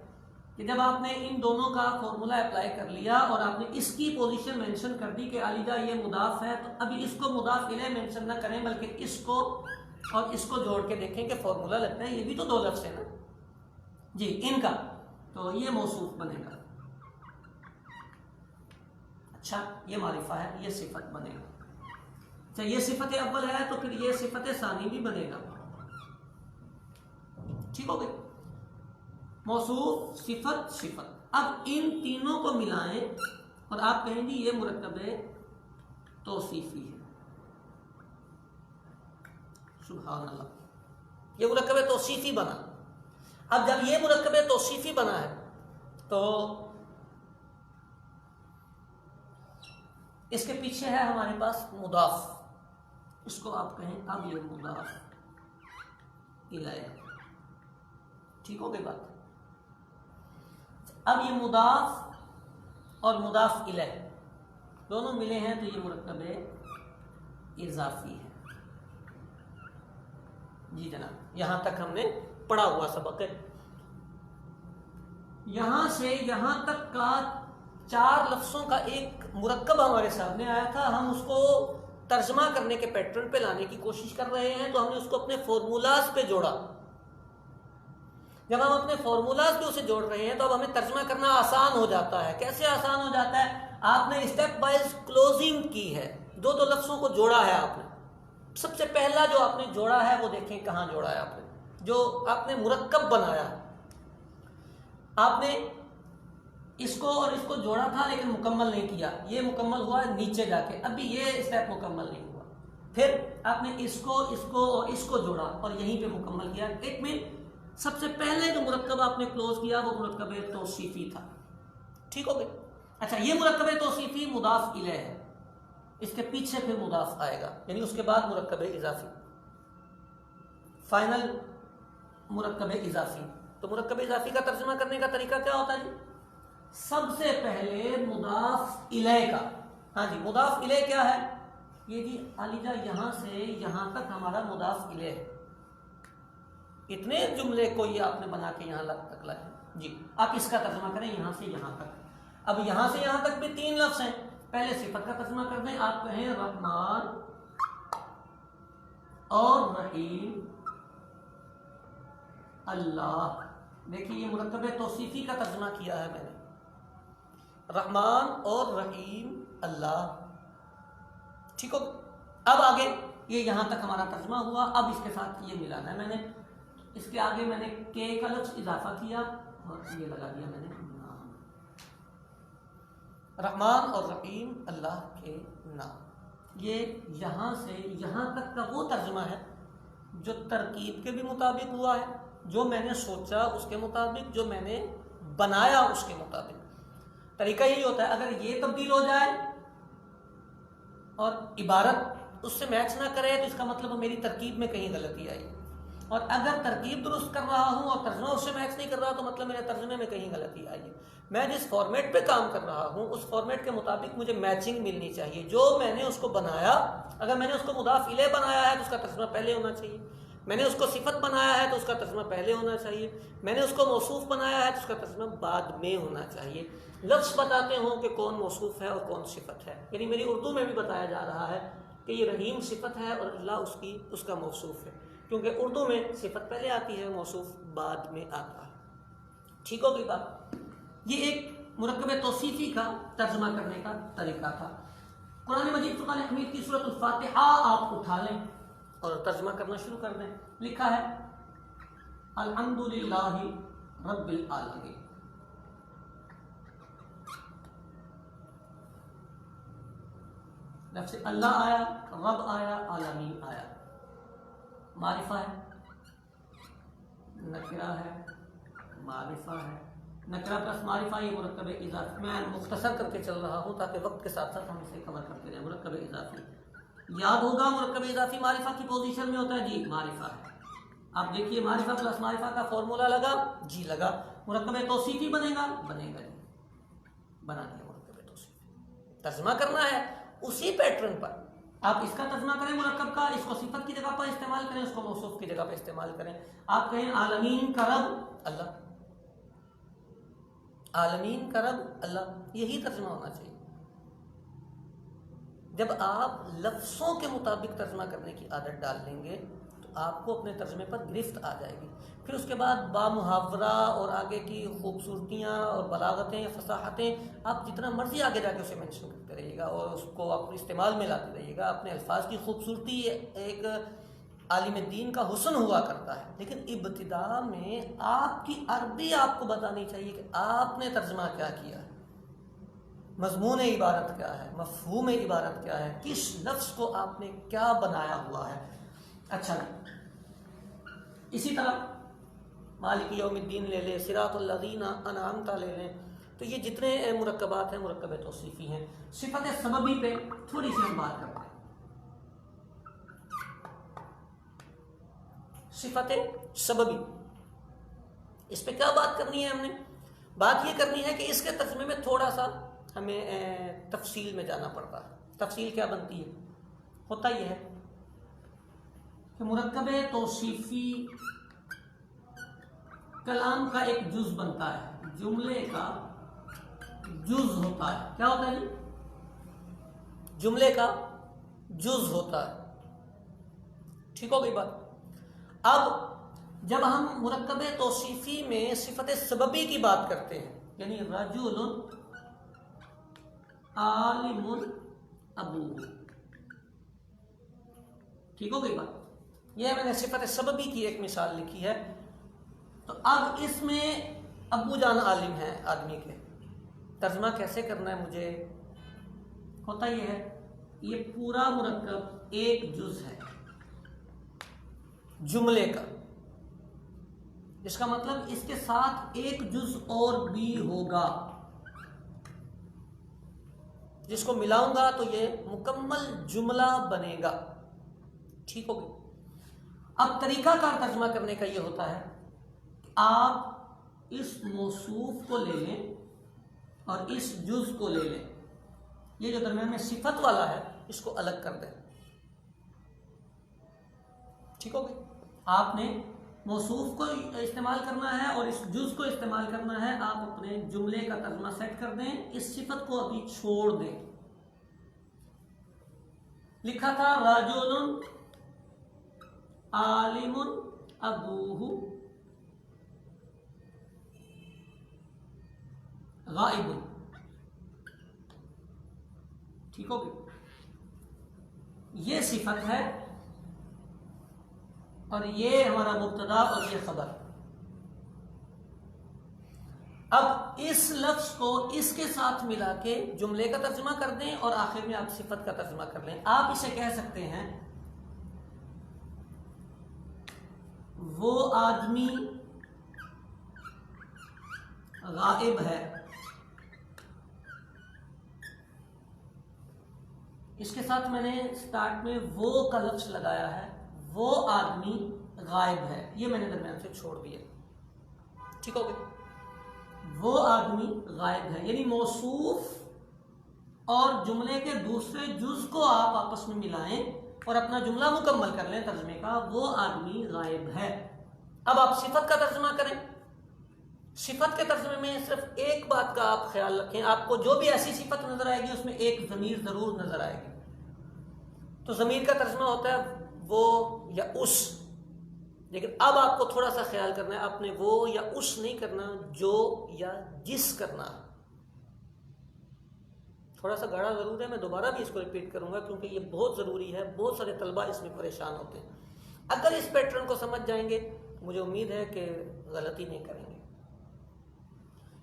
कि जब आपने इन दोनों का फॉर्मूला अप्लाई कर लिया और आपने इसकी पोजीशन मेंशन कर दी कि अलीजा ये मुदाफ है, तो अभी इसको मुदाफ इले मेंशन ना करें, बल्कि इसको और इसको जोड़ के देखें कि फॉर्मूला लगता है। ये भी तो दो लफ्ज़ है ना जी, इनका तो ये मौसूफ बनेगा। अच्छा, ये मारिफा है, ये सिफत बनेगा। अच्छा, ये सिफत अव्वल है तो फिर ये सिफत सानी भी बनेगा। ठीक हो गई? मौसूफ, सिफत, सिफत। अब इन तीनों को मिलाएं और आप कहेंगे ये मुरक्कबे तौसीफी है। सुभान अल्लाह, ये मुरक्कबे तौसीफी बना। अब जब ये मुरक्कबे तौसीफी बना है तो इसके पीछे है हमारे पास मुदाफ। इसको आप कहें अब ये मुदाफ इलैह। ठीक हो गई बात? अब ये मुदाफ और मुदाफ इलैह दोनों मिले हैं तो ये मुरक्कबे इजाफी है। जी जनाब, यहां तक हमने पढ़ा हुआ सबक है। यहां से यहां तक का 4 लफ्ज़ों का एक मुरक्कब हमारे सामने आया था। हम उसको तर्जमा करने के पैटर्न पे लाने की कोशिश कर रहे हैं, तो हमने उसको अपने फॉर्मूलाज पे जोड़ा। जब हम अपने फॉर्मूलाज पे उसे जोड़ रहे हैं तो अब हमें तर्जमा करना आसान हो जाता है। कैसे आसान हो जाता है? आपने स्टेप वाइज क्लोजिंग की है, दो दो लफ्ज़ों को जोड़ा है आपने। सबसे पहला जो आपने जोड़ा है वो देखें कहाँ जोड़ा है आपने, जो आपने मुरक्कब बनाया। आपने इसको और इसको जोड़ा था लेकिन मुकम्मल नहीं किया, ये मुकम्मल हुआ नीचे जाके, अभी ये स्टेप मुकम्मल नहीं हुआ। फिर आपने इसको इसको और इसको जोड़ा और यहीं पे मुकम्मल किया। एक में सबसे पहले जो मुरक्कब आपने क्लोज किया वो मुरक्कबे तौसीफी था। ठीक हो गया? अच्छा, ये मुरक्कबे तौसीफी मुदाफ इलैह है, इसके पीछे फिर मुदाफ आएगा, यानी उसके बाद मुरक्कबे इजाफी, फाइनल मुरक्कबे इजाफी। तो मुरक्कबे इजाफी का तर्जुमा करने का तरीका क्या होता है जी? सबसे पहले मुदाफ इलैह का। हाँ जी, मुदाफ इलैह क्या है? ये जी अलीजा यहां से यहां तक हमारा मुदाफ इलैह है। इतने जुमले को ये आपने बना के यहां तक लाए जी। आप इसका तर्जुमा करें यहां से यहां तक। अब यहां से यहां तक भी 3 लफ्ज हैं। पहले सिफत का तर्जुमा कर दें। आप कहें रहमान और रहीम अल्लाह। देखिए, ये मुरक्कबे तौसीफी का तर्जुमा किया है मैंने, रहमान और रहीम अल्लाह। ठीक हो? अब आगे ये यहां तक हमारा तर्जुमा हुआ। अब इसके साथ ये मिलाना है मैंने, इसके आगे मैंने के का लफ्ज इजाफा किया और ये लगा दिया मैंने नाम। रहमान और रहीम अल्लाह के नाम। ये यहां से यहां तक का वो तर्जुमा है जो तरकीब के भी मुताबिक हुआ है, जो मैंने सोचा उसके मुताबिक, जो मैंने बनाया उसके मुताबिक। तरीका यही होता है, अगर ये तब्दील हो जाए और इबारत उससे मैच ना करे तो इसका मतलब मेरी तरकीब में कहीं गलती आई, और अगर तरकीब दुरुस्त कर रहा हूं और तर्जुमा उससे मैच नहीं कर रहा तो मतलब मेरे तर्जुमे में कहीं गलती आई है। मैं जिस फॉर्मेट पे काम कर रहा हूं उस फॉर्मेट के मुताबिक मुझे मैचिंग मिलनी चाहिए। जो मैंने उसको बनाया, अगर मैंने उसको मुदाफ इलैह बनाया है तो उसका तर्जुमा पहले होना चाहिए। मैंने उसको सिफत बनाया है तो उसका तर्जुमा पहले होना चाहिए। मैंने उसको मौसूफ बनाया है तो उसका तर्जुमा बाद में होना चाहिए। लफ्ज़ बताते हों कि कौन मौसूफ है और कौन सिफत है। यानी मेरी उर्दू में भी बताया जा रहा है कि ये रहीम सिफत है और अल्लाह उसका मौसूफ है, क्योंकि उर्दू में सिफत पहले आती है, मौसूफ बाद में आता है। ठीक होगी बात? ये एक मुरक्कबे तौसीफी का तर्जुमा करने का तरीका था। कुरान मजीद फुरकान हमीद की सूरत अल फातिहा आप उठा लें, और तर्जमा करना शुरू कर दें। लिखा है अल्हम्दुलिल्लाहि रब्बिल आलमीन। लफ्ज़ अल्लाह आया, रब आया, आलमीन आया। मारिफा है, नकरा है, मारिफा है, नकरा प्लस मारिफा, ये मुरक्कब इज़ाफ़ी। मैं मुख्तसर करके चल रहा हूँ ताकि वक्त के साथ साथ हम इसे कवर करते रहें। मुरक्कब इज़ाफ़ी याद होगा, मुरक्कब इज़ाफ़ी मारिफा की पोजीशन में होता है जी, मारिफा है। आप देखिए मारिफा प्लस मारिफा का फॉर्मूला लगा जी, लगा। मुरक्कब तौसीफ़ी बनेगा, बनेगा जी, बना दिया मुरक्कब तौसीफ़ी। तर्जुमा करना है उसी पैटर्न पर। आप इसका तर्जुमा करें मुरक्कब का, इसको सिफत की जगह पर इस्तेमाल करें, उसको मौसूफ की जगह पर इस्तेमाल करें। आप कहें आलमीन का रब अल्लाह, आलमीन का रब अल्लाह, यही तर्जुमा होना चाहिए। जब आप लफ्ज़ों के मुताबिक तर्जुमा करने की आदत डाल लेंगे तो आपको अपने तर्जुमे पर गिरफ्त आ जाएगी। फिर उसके बाद बामुहावरा और आगे की खूबसूरतियाँ और बलागतें, फसाहतें, आप जितना मर्जी आगे जाके उसे मेंशन करते रहिएगा और उसको आप इस्तेमाल में लाते रहिएगा। अपने अल्फाज की खूबसूरती एक आलिम दीन का हुस्न हुआ करता है, लेकिन इब्तिदा में आपकी अरबी आपको बतानी चाहिए कि आपने तर्जुमा क्या किया है, मज़मून इबारत क्या है, मफ़हूम इबारत क्या है, किस लफ्ज़ को आपने क्या बनाया हुआ है। अच्छा, इसी तरह मालिक यौमिद्दीन ले लें, सिरातुल लज़ीना अनअमता ले लें, तो ये जितने मुरक्कबात हैं मुरक्कब तौसीफ़ी हैं। सिफ़त सबबी पे थोड़ी सी हम बात करते हैं। सिफ़त सबबी, इस पे क्या बात करनी है हमने? बात ये करनी है कि इसके तर्जुमे में थोड़ा सा हमें तफसील में जाना पड़ता है। तफसील क्या बनती है? होता यह है कि मुरक्कब तौसीफ़ी कलाम का एक जुज़ बनता है, जुमले का जुज़ होता है। क्या होता है जी? जुमले का जुज़ होता है। ठीक हो गई बात। अब जब हम मुरक्कब तौसीफ़ी में सिफ़त सबबी की बात करते हैं, यानी रजुलुन आलिमुन अबूहु, ठीक हो गई बात। यह मैंने सिफ़त सबबी की एक मिसाल लिखी है। तो अब इसमें अबू जान आलिम है आदमी के, तर्जुमा कैसे करना है मुझे? होता यह है, ये पूरा मुरक्कब एक जुज़ है जुमले का, इसका मतलब इसके साथ एक जुज़ और भी होगा, जिसको मिलाऊंगा तो ये मुकम्मल जुमला बनेगा। ठीक हो गई। अब तरीकाकार तर्जुमा करने का ये होता है, आप इस मौसूफ को ले लें और इस जुज़ को ले लें, ये जो दरम्यान में सिफत वाला है इसको अलग कर दें। ठीक हो गई। आपने मौसूफ को इस्तेमाल करना है और इस जुज़ को इस्तेमाल करना है। आप अपने जुमले का तर्जुमा सेट कर दें, इस सिफत को अभी छोड़ दें। लिखा था राजुलुन आलिमुन अबूहु गाइबुन। ठीक हो गई। ये सिफत है और ये हमारा मुब्तदा और ये खबर। अब इस लफ्ज को इसके साथ मिला के जुमले का तर्जुमा कर दें और आखिर में आप सिफत का तर्जुमा कर लें। आप इसे कह सकते हैं, वो आदमी गायब है। इसके साथ मैंने स्टार्ट में वो का लफ्ज लगाया है, वो आदमी गायब है, ये मैंने दरम्यान से छोड़ दिया। ठीक हो गया। वो आदमी गायब है, यानी मौसूफ और जुमले के दूसरे जुज को आप आपस में मिलाएं और अपना जुमला मुकम्मल कर लें तर्जुमे का, वो आदमी गायब है। अब आप सिफत का तर्जुमा करें। सिफत के तर्जुमे में सिर्फ एक बात का आप ख्याल रखें, आपको जो भी ऐसी सिफत नजर आएगी उसमें एक ज़मीर जरूर नजर आएगी। तो ज़मीर का तर्जुमा होता है वो या उस, लेकिन अब आपको थोड़ा सा ख्याल करना है, आपने वो या उस नहीं करना, जो या जिस करना। थोड़ा सा गाढ़ा ज़रूर है, मैं दोबारा भी इसको रिपीट करूँगा क्योंकि ये बहुत ज़रूरी है, बहुत सारे तलबा इसमें परेशान होते हैं। अगर इस पैटर्न को समझ जाएंगे मुझे उम्मीद है कि गलती नहीं करेंगे।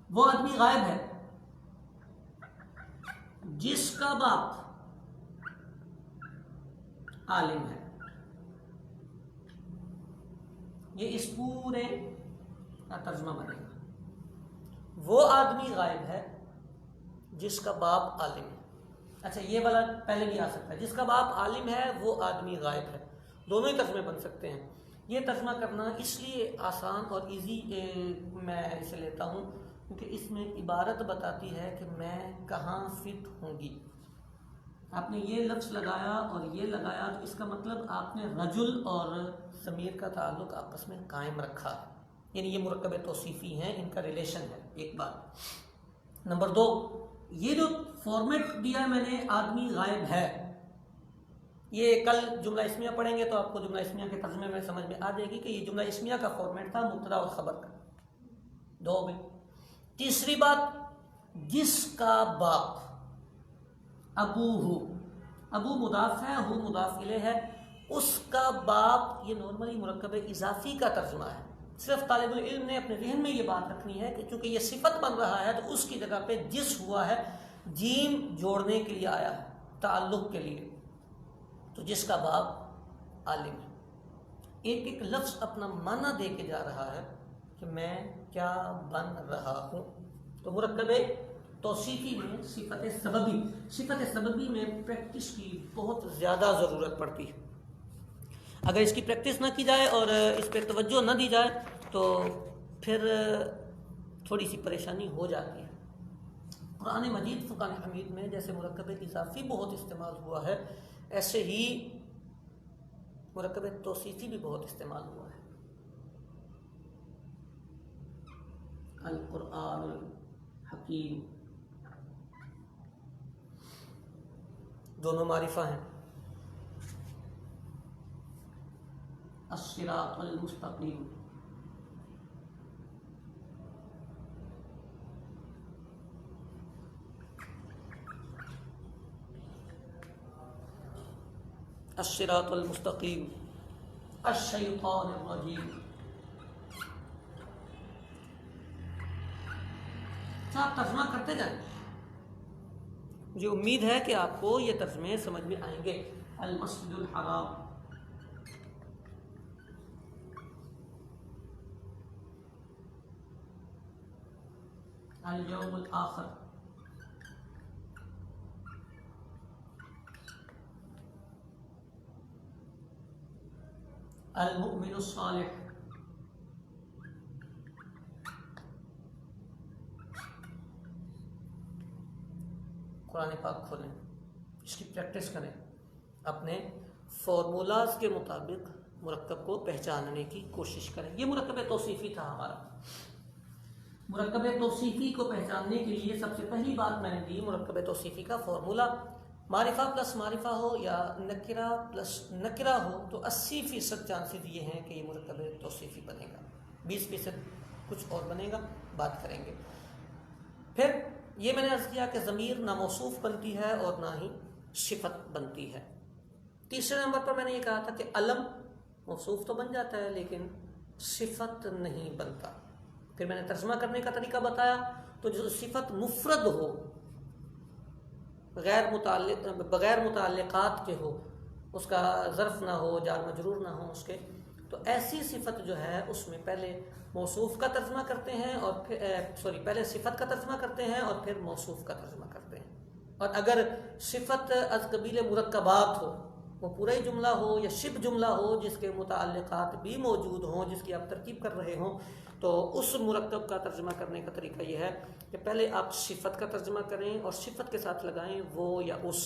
वो आदमी गायब है जिसका बाप आलिम है। ये इस पूरे का तर्जुमा बनेगा। वो आदमी गायब है जिसका बाप आलिम है। अच्छा, ये वाला पहले भी आ सकता है, जिसका बाप आलिम है वो आदमी गायब है। दोनों ही तर्जुमे बन सकते हैं। ये तर्जुमा करना इसलिए आसान और इजी मैं इसे लेता हूँ क्योंकि इसमें इबारत बताती है कि मैं कहाँ फिट होंगी। आपने ये लफ्ज़ लगाया और ये लगाया तो इसका मतलब आपने रजुल और ज़मीर का ताल्लुक आपस में कायम रखा, यानी ये मुरक्कब तौसीफ़ी हैं, इनका रिलेशन है। एक बात। नंबर 2, ये जो फॉर्मेट दिया है मैंने, आदमी गायब है, ये कल जुमला इस्मिया पढ़ेंगे तो आपको जुमला इस्मिया के तर्जुमे में समझ में आ जाएगी कि ये जुमला इस्मिया का फॉर्मेट था, मुब्तदा और खबर का। 2 में। तीसरी बात, जिसका बाप अबू हो, अबू मुदाफ है, हु मुदाफ इले है, उसका बाप, ये नॉर्मली मुरक्कब इजाफी का तर्जुमा है। सिर्फ तालिबुल इल्म ने अपने ज़हन में ये बात रखनी है कि चूंकि ये सिफत बन रहा है तो उसकी जगह पे जिस हुआ है, जीम जोड़ने के लिए आया है, ताल्लुक के लिए। तो जिसका बाप आलिम है, एक एक लफ्ज़ अपना माना दे के जा रहा है कि मैं क्या बन रहा हूँ। तो मुरक्कब तौसीफ़ी में सिफत सबबी में प्रैक्टिस की बहुत ज़्यादा ज़रूरत पड़ती है। अगर इसकी प्रैक्टिस ना की जाए और इस पर तवज्जो ना दी जाए तो फिर थोड़ी सी परेशानी हो जाती है। कुरान मजीद फुरकान हमीद में जैसे मुरक्कब इजाफी बहुत इस्तेमाल हुआ है, ऐसे ही मुरक्कब तौसीफ़ी भी बहुत इस्तेमाल हुआ है। अल कुरान हकीम दोनों मारिफा हैं। अस्सिरातुल मुस्तकीम, अस्सिरातुल मुस्तकीम, अश्शैतानिर रजीम। आप तर्जुमा करते जाएं, मुझे उम्मीद है कि आपको ये तर्जुमे समझ में आएंगे। अल मस्जिदुल हराम, अल यौमुल आखिर, अल मुमिनुस सालिह, कुरान पाक खोलें, इसकी प्रैक्टिस करें, अपने फार्मूलाज के मुताबिक मुरक्कब को पहचानने की कोशिश करें। ये मुरक्कब तौसीफ़ी था हमारा। मुरक्कब तौसीफ़ी को पहचानने के लिए सबसे पहली बात मैंने दी, मुरक्कब तौसीफ़ी का फार्मूला मारिफा प्लस मारिफा हो या नकिरा प्लस नकिरा हो तो 80% चांसेस ये हैं कि ये मुरक्कब तौसीफ़ी बनेगा, 20% कुछ और बनेगा, बात करेंगे। फिर ये मैंने अर्ज़ किया कि ज़मीर ना मौसूफ़ बनती है और ना ही सिफत बनती है। तीसरे नंबर पर मैंने ये कहा था कि अलम मौसूफ़ तो बन जाता है लेकिन सिफत नहीं बनता। फिर मैंने तर्जुमा करने का तरीका बताया, तो जो सिफत मुफरद हो, बग़ैर मुताल्लिक़ात के हो, उसका ज़र्फ़ ना हो, जार मजरूर ना हो उसके, तो ऐसी सिफत जो है उसमें पहले मौसूफ़ का तर्जुमा करते हैं और फिर पहले सिफत का तर्जुमा करते हैं और फिर मौसूफ़ का तर्जुमा करते हैं। और अगर सिफत अज़ कबील मुरक्कबात हो, वो पूरा ही जुमला हो या शिब जुमला हो जिसके मुताल्लिक़ात भी मौजूद हों, जिसकी आप तरकीब कर रहे हों, तो उस मुरक्कब का तर्जुमा करने का तरीका यह है कि पहले आप सिफत का तर्जुमा करें और सिफत के साथ लगाएं वो या उस,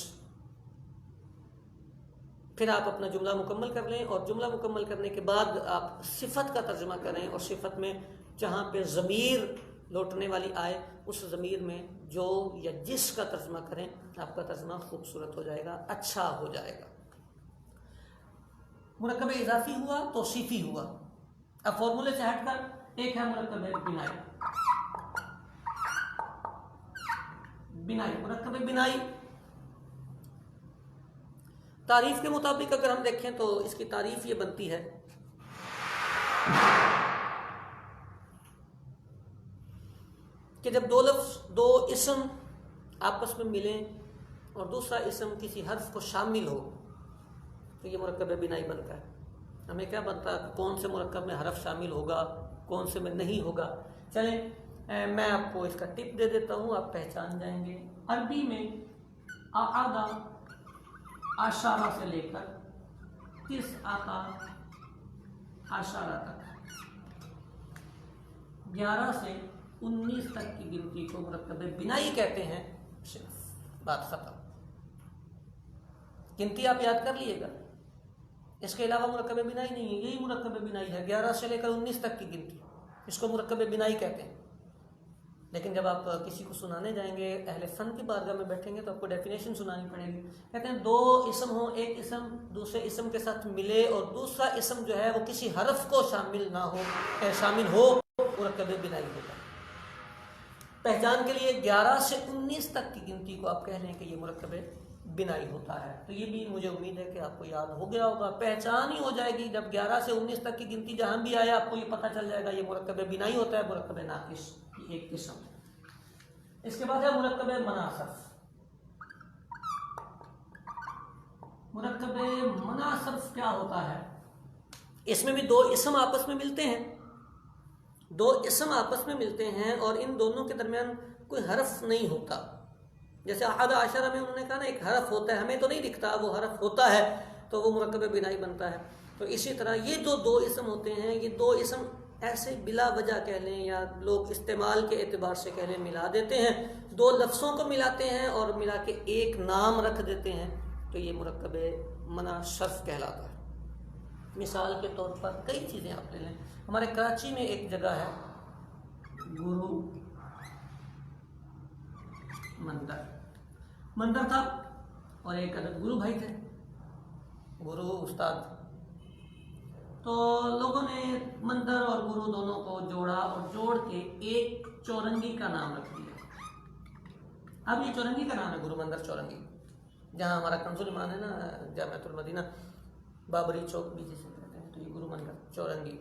फिर आप अपना जुमला मुकम्मल कर लें और जुमला मुकम्मल करने के बाद आप सिफत का तर्जुमा करें और सिफत में जहाँ पे ज़मीर लौटने वाली आए उस ज़मीर में जो या जिस का तर्जुमा करें, आपका तर्जुमा खूबसूरत हो जाएगा, अच्छा हो जाएगा। मुरक्कब इजाफी हुआ, तौसीफ़ी हुआ। अब फॉर्मूले से हटकर एक है मुरक्कब बिनाई, बिनाई, मुरक्कब बिनाई तारीफ के मुताबिक अगर हम देखें तो इसकी तारीफ ये बनती है कि जब दो इसम आपस में मिलें और दूसरा इसम किसी हर्फ को शामिल हो तो ये मुरक्कब बिनाई बनता है। हमें क्या बनता है, कौन से मुरक्कब में हरफ शामिल होगा, कौन से में नहीं होगा। चलें मैं आपको इसका टिप दे देता हूँ, आप पहचान जाएंगे। अरबी में आदा आशारा से लेकर तिस आता आशारा तक 11 से 19 तक की गिनती को मुरक्कब बिनाई कहते हैं। बात खत्म। गिनती आप याद कर लिएगा, इसके अलावा मुरक्कब बिनाई नहीं है, यही मुरक्कब बिनाई है। 11 से लेकर 19 तक की गिनती, इसको मुरक्कब बिनाई कहते हैं। लेकिन जब आप किसी को सुनाने जाएंगे, अहले फन की बारगाह में बैठेंगे तो आपको डेफिनेशन सुनानी पड़ेगी। कहते हैं दो इसम हो, एक इसम दूसरे इसम के साथ मिले और दूसरा इसम जो है वो किसी हरफ को शामिल ना हो, शामिल हो, मुरक्कब बिनाई होगा। पहचान के लिए 11 से 19 तक की गिनती को आप कह लें कि ये मुरक्कब बिनाई होता है। तो ये भी मुझे उम्मीद है कि आपको याद हो गया होगा, पहचान ही हो जाएगी। जब 11 से 19 तक की गिनती जहां भी आए आपको ये पता चल जाएगा ये मुरक्कब बिनाई होता है, मुरक्कब नाकिस की एक किस्म है। इसके बाद है मुरक्कब मनासर्फ। मुरक्कब मनासर्फ क्या होता है? इसमें भी दो इसम आपस में मिलते हैं, दो इसम आपस में मिलते हैं और इन दोनों के दरमियान कोई हरफ नहीं होता। जैसे आदा आशरा में उन्होंने कहा ना एक हरफ होता है, हमें तो नहीं दिखता, वो हरफ होता है तो वो मुरक्कब बिनाई बनता है। तो इसी तरह ये जो दो इसम होते हैं, ये दो इसम ऐसे बिला वजह कह लें या लोग इस्तेमाल के एतबार से कह लें मिला देते हैं, दो लफ्ज़ों को मिलाते हैं और मिला के एक नाम रख देते हैं, तो ये मुरक्कब मनासर्फ कहलाता है। मिसाल के तौर पर कई चीज़ें आप ले लें। हमारे कराची में एक जगह है गुरु मंदर था और एक अदद गुरु भाई थे, गुरु उस्ताद। तो लोगों ने मंदर और गुरु दोनों को जोड़ा और जोड़ के एक चौरंगी का नाम रख दिया। अब ये चौरंगी का नाम है गुरु मंदर चौरंगी, जहाँ हमारा कंजुल ईमान है ना, जामिअतुल मदीना बाबरी चौक भी जिसे कहते हैं, तो ये गुरु मंदिर चौरंगी।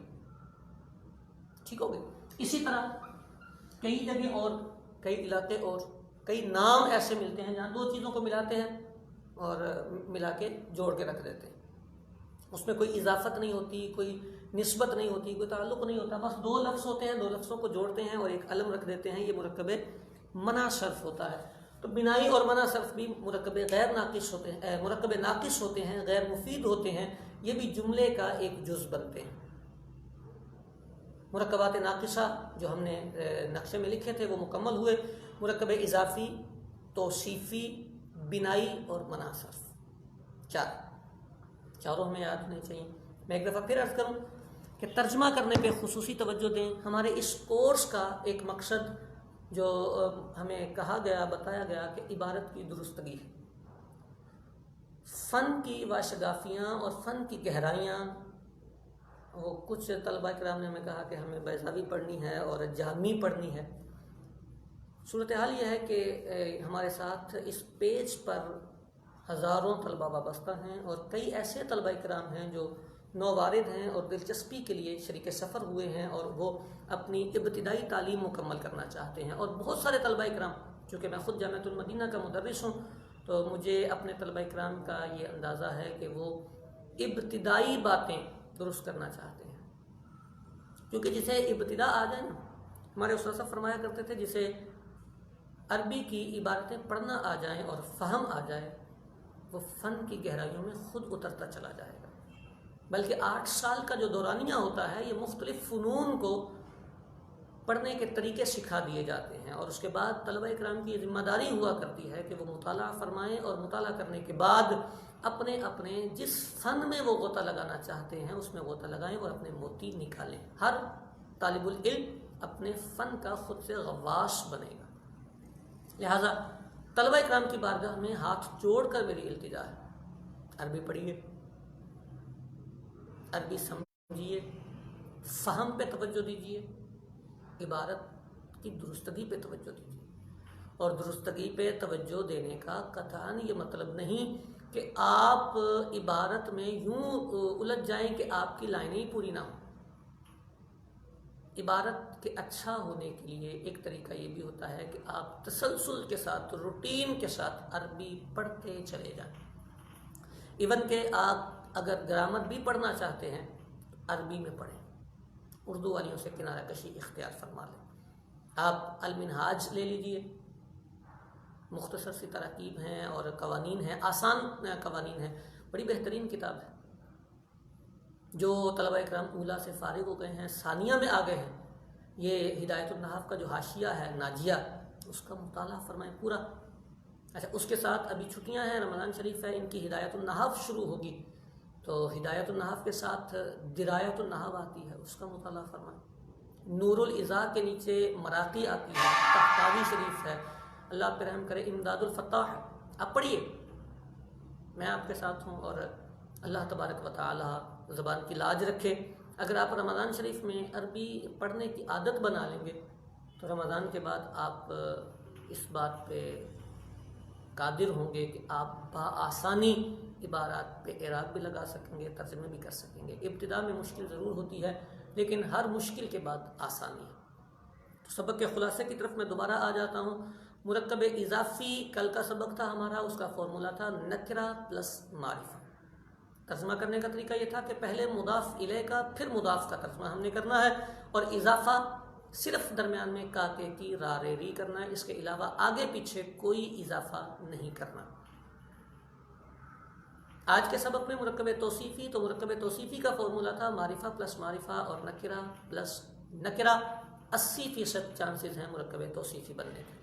ठीक हो गई। इसी तरह कई जगह और कई इलाके और कई नाम ऐसे मिलते हैं जहाँ दो चीज़ों को मिलाते हैं और मिला के जोड़ के रख देते हैं। उसमें कोई इजाफत नहीं होती, कोई निस्बत नहीं होती, कोई ताल्लुक़ नहीं होता, बस दो लफ्ज़ होते हैं, दो लफ्ज़ों को जोड़ते हैं और एक अलम रख देते हैं। ये मुरक्कब मनासर्फ होता है। तो बिनाई और मनासर्फ भी मुरक्कब गैर नाकिस होते हैं, मुरक्कब नाकिस होते हैं, गैर मुफीद होते हैं। ये भी जुमले का एक जुज़ बनते हैं। मुरक्कबात नाकिसा जो हमने नक्शे में लिखे थे वो मुकम्मल हुए। मुरक्कब इजाफ़ी, तौसीफ़ी, बिनाई और मनासर्फ, चारों हमें याद नहीं चाहिए। मैं एक दफ़ा फिर अर्ज़ करूँ कि तर्जमा करने पे खुसूसी तवज्जो दें। हमारे इस कोर्स का एक मकसद जो हमें कहा गया, बताया गया कि इबारत की दुरुस्तगी, फ़न की वाशगाफियाँ और फ़न की गहराइयाँ। वो कुछ तलबा कराम ने हमें कहा कि हमें बैज़ावी पढ़नी है और जामी पढ़नी है। सूरत हाल यह है कि हमारे साथ इस पेज पर हज़ारों तलबा वाबस्ता हैं और कई ऐसे तलबा कराम हैं जो नौवारिद हैं और दिलचस्पी के लिए शरीक सफ़र हुए हैं और वो अपनी इब्तिदाई तालीम मुकम्मल करना चाहते हैं। और बहुत सारे तलबा कराम, चूँकि मैं ख़ुद जामिअतुल मदीना का मुदर्रिस हूँ, तो मुझे अपने तलबा कराम का ये अंदाज़ा है कि वो इब्तिदाई बातें दुरुस्त करना चाहते हैं। क्योंकि जिसे इब्तिदा आ जाए ना, हमारे उस्ताद साहब फरमाया करते थे, जिसे अरबी की इबारतें पढ़ना आ जाएं और फ़हम आ जाए, वो फ़न की गहराइयों में ख़ुद उतरता चला जाएगा। बल्कि 8 साल का जो दौरानिया होता है, ये मुख्तलिफ़ फ़नून को पढ़ने के तरीके सिखा दिए जाते हैं और उसके बाद तलबा इकराम की ज़िम्मेदारी हुआ करती है कि वो मुताला फरमाएँ और मुताला करने के बाद अपने अपने जिस फ़न में वो गोता लगाना चाहते हैं उसमें गोता लगाएं और अपने मोती निकालें। हर तालिबुल इल्म अपने फ़न का ख़ुद से गवाश बनेगा। लिहाजा तलबा इकराम की बारगाह में हाथ जोड़कर मेरी इल्तिजा है, अरबी पढ़िए, अरबी समझिए, फ़हम पे तवज्जो दीजिए, इबारत की दुरुस्तगी पे तवज्जो दीजिए और दुरुस्तगी पे तवज्जो देने का कतई ये मतलब नहीं कि आप इबारत में यूं उलझ जाएं कि आपकी लाइनें ही पूरी ना हो। इबारत के अच्छा होने के लिए एक तरीका ये भी होता है कि आप तसलसल के साथ, रूटीन के साथ अरबी पढ़ते चले जाएं। इवन के आप अगर ग्रामर भी पढ़ना चाहते हैं तो अरबी में पढ़ें, उर्दू वालियों से किनारा कशी इख्तियार फरमा लें। आप अल-मिनहाज ले लीजिए, मुख्तसर सी तरकीब हैं और कवानीन हैं, आसान कवानीन हैं, बड़ी बेहतरीन किताब है। जो तलबा इकराम ऊला से फारिग हो गए हैं, सानिया में आ गए हैं, ये हिदायतुन नहव का जो हाशिया है नाजिया, उसका मुताला फरमाएं पूरा। अच्छा, उसके साथ अभी छुट्टियां हैं, रमज़ान शरीफ है, इनकी हिदायतुन नहव शुरू होगी, तो हिदायतुन नहव के साथ दिरायतुन नहव आती है, उसका मुताला फरमाएं। नूरुल इज़ा के नीचे मराकी आती है, तहतावी शरीफ है, अल्लाह पे रहम करे, इमदादुल फत्ताह है, आप पढ़िए, मैं आपके साथ हूँ और अल्लाह तबारक व तआला ज़बान की लाज रखे। अगर आप रमज़ान शरीफ में अरबी पढ़ने की आदत बना लेंगे तो रमज़ान के बाद आप इस बात पे कादिर होंगे कि आप बआसानी इबारात पे एराब भी लगा सकेंगे, तर्जमे भी कर सकेंगे। इब्तिदा में मुश्किल ज़रूर होती है, लेकिन हर मुश्किल के बाद आसानी है। तो सबक के खुलासे की तरफ मैं दोबारा आ जाता हूँ। मुरक्कब इजाफ़ी कल का सबक था हमारा, उसका फॉर्मूला था नकरा प्लस मारिफा। तर्जमा करने का तरीका यह था कि पहले मुदाफ इले का फिर मुदाफ का तर्जमा हमने करना है, और इजाफा सिर्फ दरमियान में काके की रा रे री करना है, इसके अलावा आगे पीछे कोई इजाफा नहीं करना। आज के सबक में मुरक्कब तौसीफ़ी, तो मुरक्कब तौसीफ़ी का फॉर्मूला था मारिफा प्लस मारिफा और नकिरा प्लस नकिरा। 80% चांसेस हैं मुरक्कब तौसीफ़ी बनने के।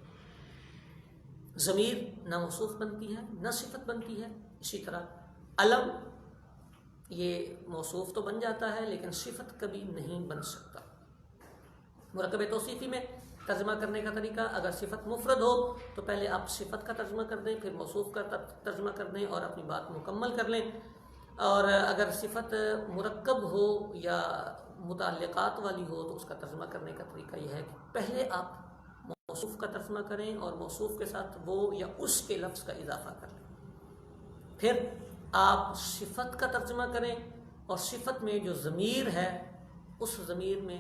ज़मीर न मौसूफ बनती है न सिफत बनती है। इसी तरह अलम ये मौसूफ तो बन जाता है लेकिन सिफत कभी नहीं बन सकता। मुरक्कब तौसीफ़ी में तर्जमा करने का तरीका, अगर सिफत मुफरद हो तो पहले आप सिफत का तर्जमा कर दें, फिर मौसूफ का तर्जमा कर दें और अपनी बात मुकम्मल कर लें। और अगर सिफत मुरक्कब हो या मुताल्लिक़ात वाली हो तो उसका तर्जमा करने का तरीका यह है कि पहले आप मौसूफ का तर्जमा करें और मौसूफ के साथ वो या उसके लफ्ज़ का इजाफा कर लें। फिर आप सिफत का तर्जमा करें और सिफत में जो ज़मीर है उस ज़मीर में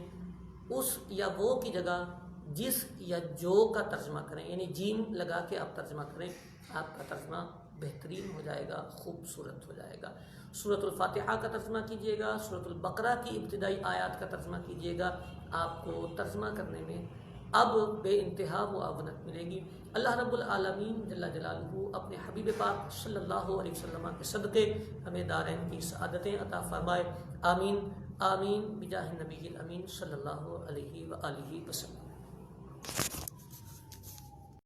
उस या वो की जगह जिस या जो का तर्जमा करें, यानी जीम लगा के आप तर्जमा करें। आपका तर्जमा बेहतरीन हो जाएगा, खूबसूरत हो जाएगा। सूरतुल फातिहा का तर्जमा कीजिएगा, सूरतुल बकरा की इब्तिदाई आयात का तर्जमा कीजिएगा। आपको तर्जमा करने में अब बेइंतहा वो आवनत मिलेगी। अल्लाह रब्बुल आलमीन जल्ला जलालुहु अपने हबीब पाक सल्लल्लाहु अलैहि वसल्लम के सदक़े हमें दारैन की सआदतें अता फरमाए। आमीन आमीन बिजाहिन नबील अमीन सल्लल्लाहु अलैहि व आलिहि वसल्लम।